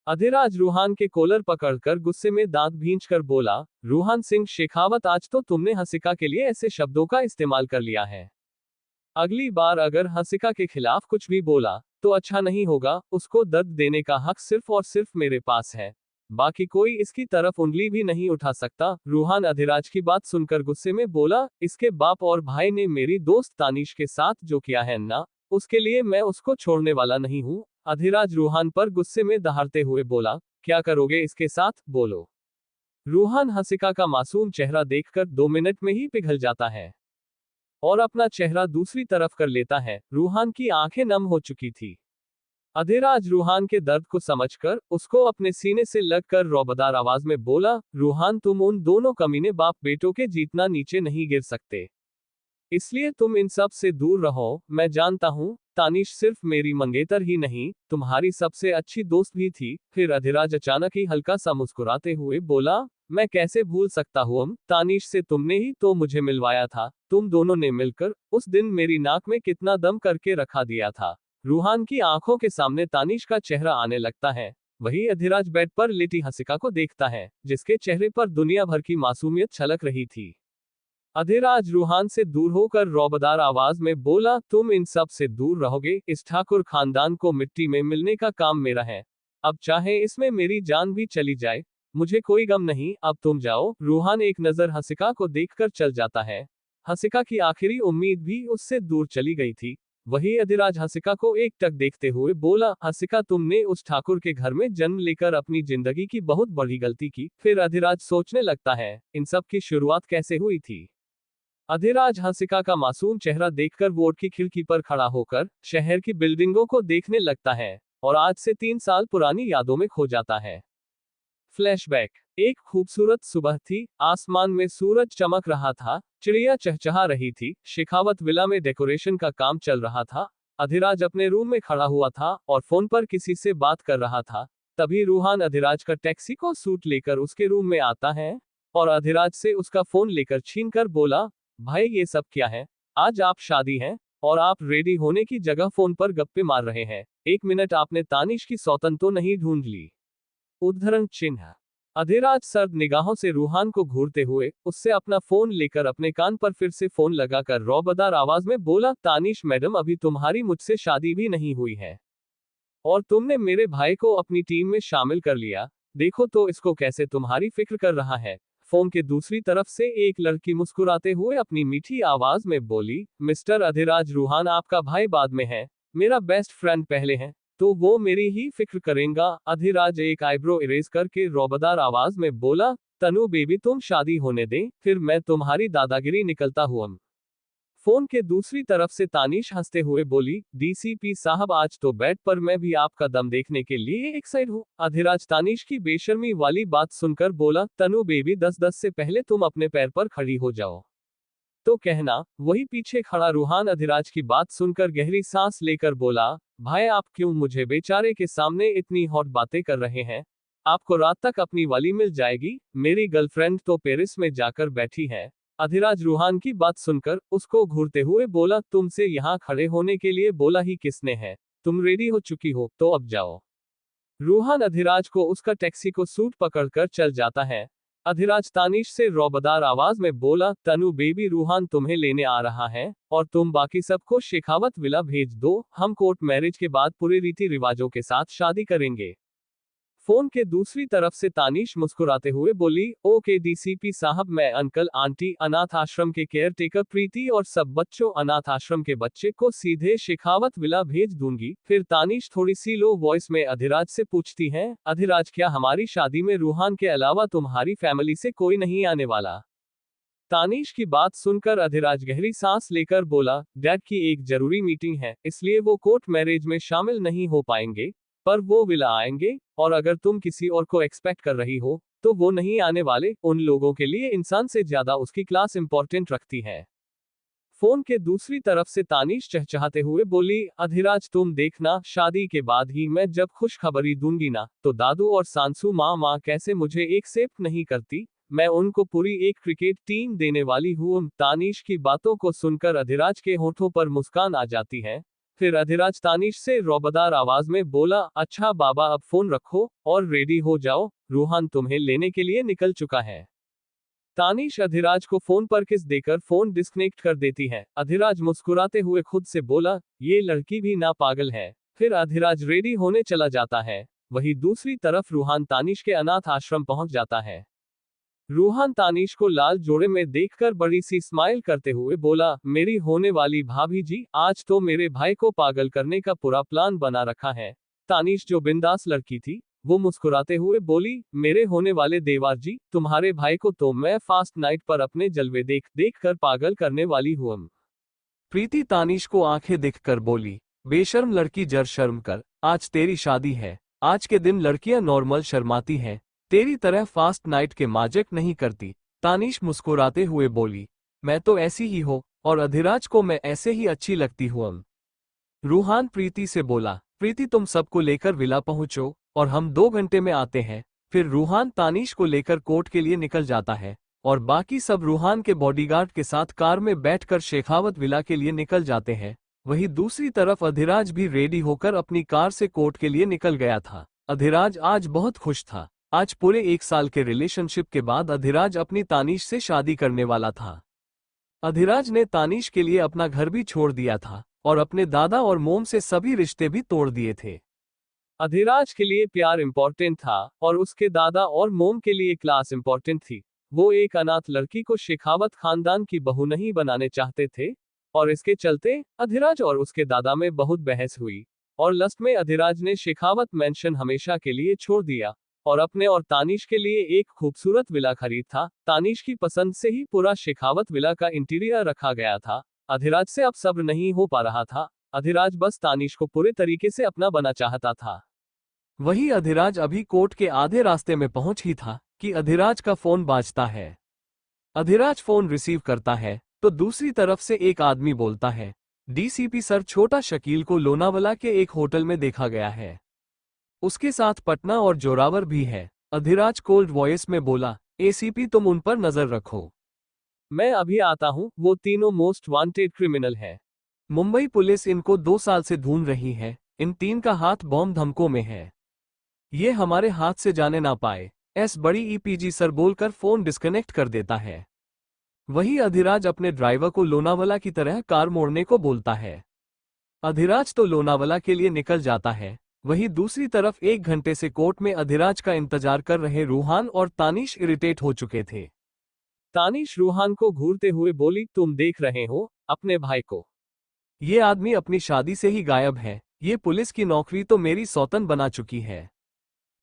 अधिराज रूहान के कॉलर पकड़कर गुस्से में दांत भींचकर बोला, रूहान सिंह शेखावत, आज तो तुमने हंसिका के लिए ऐसे शब्दों का इस्तेमाल कर लिया है। अगली बार अगर हंसिका के खिलाफ कुछ भी बोला तो अच्छा नहीं होगा। उसको दर्द देने का हक सिर्फ और सिर्फ मेरे पास है, बाकी कोई इसकी तरफ उंगली भी नहीं उठा सकता। रूहान अधिराज की बात सुनकर गुस्से में बोला, इसके बाप और भाई ने मेरी दोस्त तानिश के साथ जो किया है ना, उसके लिए मैं उसको छोड़ने वाला नहीं हूँ। अधिराज रूहान पर गुस्से में दहाड़ते हुए बोला, क्या करोगे इसके साथ, बोलो। रूहान हंसिका का मासूम चेहरा देखकर 2 मिनट में ही पिघल जाता है और अपना चेहरा दूसरी तरफ कर लेता है। रूहान की आंखें नम हो चुकी थी। अधिराज रूहान के दर्द को समझकर उसको अपने सीने से लगकर रौबदार आवाज में बोला, रूहान तुम उन दोनों कमीने बाप बेटों के जीतना नीचे नहीं गिर सकते, इसलिए तुम इन सब से दूर रहो। मैं जानता हूँ तानिश सिर्फ मेरी मंगेतर ही नहीं, तुम्हारी सबसे अच्छी दोस्त भी थी। फिर अधिराज अचानक ही हल्का सा मुस्कुराते हुए बोला, मैं कैसे भूल सकता हूँ, तानिश से तुमने ही तो मुझे मिलवाया था। तुम दोनों ने मिलकर उस दिन मेरी नाक में कितना दम करके रखा दिया था। रूहान की आंखों के सामने तानिश का चेहरा आने लगता है। वही अधिराज बेड पर लेटी हंसिका को देखता है, जिसके चेहरे पर दुनिया भर की मासूमियत छलक रही थी। अधिराज रूहान से दूर होकर रौबदार आवाज में बोला, तुम इन सब से दूर रहोगे, इस ठाकुर खानदान को मिट्टी में मिलने का काम मेरा है। अब चाहे इसमें मेरी जान भी चली जाए, मुझे कोई गम नहीं, अब तुम जाओ। रूहान एक नजर हंसिका को देखकर चल जाता है। हंसिका की आखिरी उम्मीद भी उससे दूर चली गई थी। वही अधिराज हंसिका को एकटक देखते हुए बोला, हंसिका तुमने उस ठाकुर के घर में जन्म लेकर अपनी जिंदगी की बहुत बड़ी गलती की। फिर अधिराज सोचने लगता है, इन सब की शुरुआत कैसे हुई थी। अधिराज हंसिका का मासूम चेहरा देखकर वोट की खिड़की पर खड़ा होकर शहर की बिल्डिंगों को देखने लगता है और आज से 3 साल पुरानी यादों में खो जाता है। फ्लैशबैक। एक खूबसूरत सुबह थी, आसमान में सूरज चमक रहा था, चिड़िया चहचहा रही थी, शेखावत विला में डेकोरेशन का काम चल रहा था। अधिराज अपने रूम में खड़ा हुआ था और फोन पर किसी से बात कर रहा था। तभी रूहान अधिराज का टैक्सी को सूट लेकर उसके रूम में आता है और अधिराज से उसका फोन लेकर छीनकर बोला, भाई ये सब क्या है, आज आप शादी है और आप रेडी होने की जगह फोन पर गप्पे मार रहे हैं। 1 मिनट, आपने तानिश की सौतन तो नहीं ढूंढ ली। उद्धरण चिन्ह। अधिराज सर्द निगाहों से रूहान को घूरते हुए उससे अपना फोन लेकर अपने कान पर फिर से फोन लगाकर रौबदार आवाज में बोला, तानिश मैडम, अभी तुम्हारी मुझसे शादी भी नहीं हुई है और तुमने मेरे भाई को अपनी टीम में शामिल कर लिया। देखो तो इसको कैसे तुम्हारी फिक्र कर रहा है। फोन के दूसरी तरफ से एक लड़की मुस्कुराते हुए अपनी मीठी आवाज में बोली, मिस्टर अधिराज, रूहान आपका भाई बाद में है, मेरा बेस्ट फ्रेंड पहले है, तो वो मेरी ही फिक्र करेगा। अधिराज एक आईब्रो इरेज करके रौबदार आवाज में बोला, तनु बेबी तुम शादी होने दें, फिर मैं तुम्हारी दादागिरी निकलता हूँ। फोन के दूसरी तरफ से तानिश हंसते हुए बोली, डीसीपी साहब, आज तो बेड पर मैं भी आपका दम देखने के लिए एक्साइट हूँ। अधिराज तानिश की बेशर्मी वाली बात सुनकर बोला, तनु बेबी 10-10 से पहले तुम अपने पैर पर खड़ी हो जाओ तो कहना। वही पीछे खड़ा रूहान अधिराज की बात सुनकर गहरी सांस लेकर बोला, भाई आप क्यों मुझे बेचारे के सामने इतनी हॉट बातें कर रहे हैं। आपको रात तक अपनी वाली मिल जाएगी, मेरी गर्लफ्रेंड तो पेरिस में जाकर बैठी है। अधिराज रूहान की बात सुनकर उसको घूरते हुए बोला, तुमसे यहाँ खड़े होने के लिए बोला ही किसने है, तुम रेडी हो चुकी हो तो अब जाओ। रूहान अधिराज को उसका टैक्सी को सूट पकड़कर चल जाता है। अधिराज तानिश से रौबदार आवाज में बोला, तनु बेबी, रूहान तुम्हें लेने आ रहा है और तुम बाकी सबको शेखावत विला भेज दो, हम कोर्ट मैरिज के बाद पूरे रीति रिवाजों के साथ शादी करेंगे। फोन के दूसरी तरफ से तानिश मुस्कुराते हुए बोली, ओके डीसीपी साहब, मैं अंकल आंटी अनाथ आश्रम के केयर टेकर प्रीति और सब बच्चों अनाथ आश्रम के बच्चे को सीधे शेखावत विला भेज दूंगी। फिर तानिश थोड़ी सी लो वॉइस में अधिराज से पूछती है, अधिराज क्या हमारी शादी में रूहान के अलावा तुम्हारी फैमिली से कोई नहीं आने वाला। तानिश की बात सुनकर अधिराज गहरी सांस लेकर बोला, डैड की एक जरूरी मीटिंग है, इसलिए वो कोर्ट मैरिज में शामिल नहीं हो पाएंगे, पर वो विला आएंगे, और अगर तुम किसी और को एक्सपेक्ट कर रही हो तो वो नहीं आने वाले। उन लोगों के लिए इंसान से ज्यादा उसकी क्लास इंपॉर्टेंट रखती है। फोन के दूसरी तरफ से तानिश चहचहाते हुए बोली, अधिराज तुम देखना, शादी के बाद ही मैं जब खुशखबरी दूंगी ना, तो दादू और सांसू माँ कैसे मुझे एक्सेप्ट नहीं करती। मैं उनको पूरी एक क्रिकेट टीम देने वाली हूँ। तानिश की बातों को सुनकर अधिराज के होठों पर मुस्कान आ जाती है। फिर अधिराज तानिश से रौबदार आवाज में बोला, अच्छा बाबा अब फोन रखो और रेडी हो जाओ, रूहान तुम्हें लेने के लिए निकल चुका है। तानिश अधिराज को फोन पर किस देकर फोन डिस्कनेक्ट कर देती है। अधिराज मुस्कुराते हुए खुद से बोला, ये लड़की भी ना पागल है। फिर अधिराज रेडी होने चला जाता है। वहीं दूसरी तरफ रूहान तानिश के अनाथ आश्रम पहुंच जाता है। रूहान तानिश को लाल जोड़े में देखकर बड़ी सी स्माइल करते हुए बोला, मेरी होने वाली भाभी जी, आज तो मेरे भाई को पागल करने का पूरा प्लान बना रखा है। तानिश जो बिंदास लड़की थी, वो मुस्कुराते हुए बोली, मेरे होने वाले देवर जी, तुम्हारे भाई को तो मैं फास्ट नाइट पर अपने जलवे देख देख कर पागल करने वाली हूँ। प्रीति तानिश को आंखें दिखकर बोली, बेशर्म लड़की, जर शर्म कर, आज तेरी शादी है। आज के दिन लड़कियां नॉर्मल शर्माती हैं, तेरी तरह फास्ट नाइट के माजिक नहीं करती। तानिश मुस्कुराते हुए बोली, मैं तो ऐसी ही हो, और अधिराज को मैं ऐसे ही अच्छी लगती हूँ। रूहान प्रीति से बोला, प्रीति तुम सबको लेकर विला पहुंचो और हम 2 घंटे में आते हैं। फिर रूहान तानिश को लेकर कोर्ट के लिए निकल जाता है और बाकी सब रूहान के बॉडीगार्ड के साथ कार में बैठकर शेखावत विला के लिए निकल जाते हैं। वहीं दूसरी तरफ अधिराज भी रेडी होकर अपनी कार से कोर्ट के लिए निकल गया था। अधिराज आज बहुत खुश था। आज पूरे 1 साल के रिलेशनशिप के बाद अधिराज अपनी तानिश से शादी करने वाला था। अधिराज ने तानिश के लिए अपना घर भी छोड़ दिया था और अपने दादा और मोम से सभी रिश्ते भी तोड़ दिए थे। अधिराज के लिए प्यार इंपॉर्टेंट था और उसके दादा और मोम के लिए क्लास इंपॉर्टेंट थी। वो एक अनाथ लड़की को शेखावत खानदान की बहू नहीं बनाने चाहते थे और इसके चलते अधिराज और उसके दादा में बहुत बहस हुई और लास्ट में अधिराज ने शेखावत मेंशन हमेशा के लिए छोड़ दिया और अपने और तानिश के लिए एक खूबसूरत विला खरीद था। तानिश की पसंद से ही पूरा शेखावत विला का इंटीरियर रखा गया था। अधिराज से अब सब्र नहीं हो पा रहा था। अधिराज बस तानिश को पूरे तरीके से अपना बना चाहता था। वही अधिराज अभी कोर्ट के आधे रास्ते में पहुंच ही था कि अधिराज का फोन बाजता है। अधिराज फोन रिसीव करता है तो दूसरी तरफ से एक आदमी बोलता है, डीसीपी सर, छोटा शकील को लोनावला के एक होटल में देखा गया है। उसके साथ पटना और जोरावर भी है। अधिराज कोल्ड वॉइस में बोला, एसीपी तुम उन पर नजर रखो, मैं अभी आता हूं। वो तीनों मोस्ट वांटेड क्रिमिनल है। मुंबई पुलिस इनको 2 साल से ढूंढ रही है। इन 3 का हाथ बॉम्ब धमकों में है। ये हमारे हाथ से जाने ना पाए। बड़ी ईपीजी सर बोलकर फोन डिस्कनेक्ट कर देता है। वही अधिराज अपने ड्राइवर को लोनावला की तरह कार मोड़ने को बोलता है। अधिराज तो लोनावला के लिए निकल जाता है। वहीं दूसरी तरफ 1 घंटे से कोर्ट में अधिराज का इंतजार कर रहे रूहान और तानिश इरिटेट हो चुके थे। तानिश रूहान को घूरते हुए बोली, तुम देख रहे हो अपने भाई को? ये आदमी अपनी शादी से ही गायब है। ये पुलिस की नौकरी तो मेरी सौतन बना चुकी है।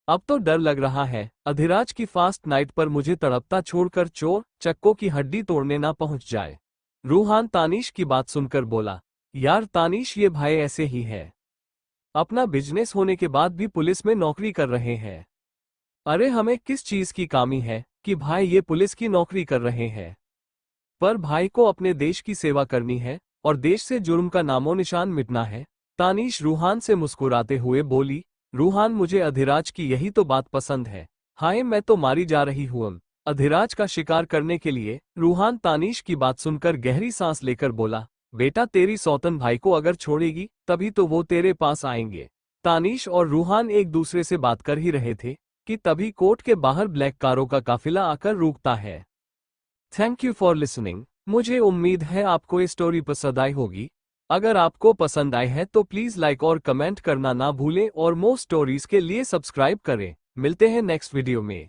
अब तो डर लग रहा है अधिराज की फास्ट नाइट पर मुझे तड़पता छोड़कर चोर चक्कों की हड्डी तोड़ने ना पहुंच जाए। रूहान तानिश की बात सुनकर बोला, यार तानिश, ये भाई ऐसे ही है। अपना बिजनेस होने के बाद भी पुलिस में नौकरी कर रहे हैं। अरे हमें किस चीज की कमी है कि भाई ये पुलिस की नौकरी कर रहे हैं। पर भाई को अपने देश की सेवा करनी है और देश से जुर्म का नामो निशान मिटना है। तानिश रूहान से मुस्कुराते हुए बोली, रूहान, मुझे अधिराज की यही तो बात पसंद है। हाय, मैं तो मारी जा रही हूँ अधिराज का शिकार करने के लिए। रूहान तानिश की बात सुनकर गहरी सांस लेकर बोला, बेटा तेरी सौतन भाई को अगर छोड़ेगी तभी तो वो तेरे पास आएंगे। तानिश और रूहान एक दूसरे से बात कर ही रहे थे कि तभी कोर्ट के बाहर ब्लैक कारों का काफिला आकर रुकता है। Thank you for listening. मुझे उम्मीद है आपको ये स्टोरी पसंद आई होगी। अगर आपको पसंद आई है तो प्लीज लाइक और कमेंट करना ना भूलें और मोर स्टोरीज के लिए सब्सक्राइब करें। मिलते हैं नेक्स्ट वीडियो में।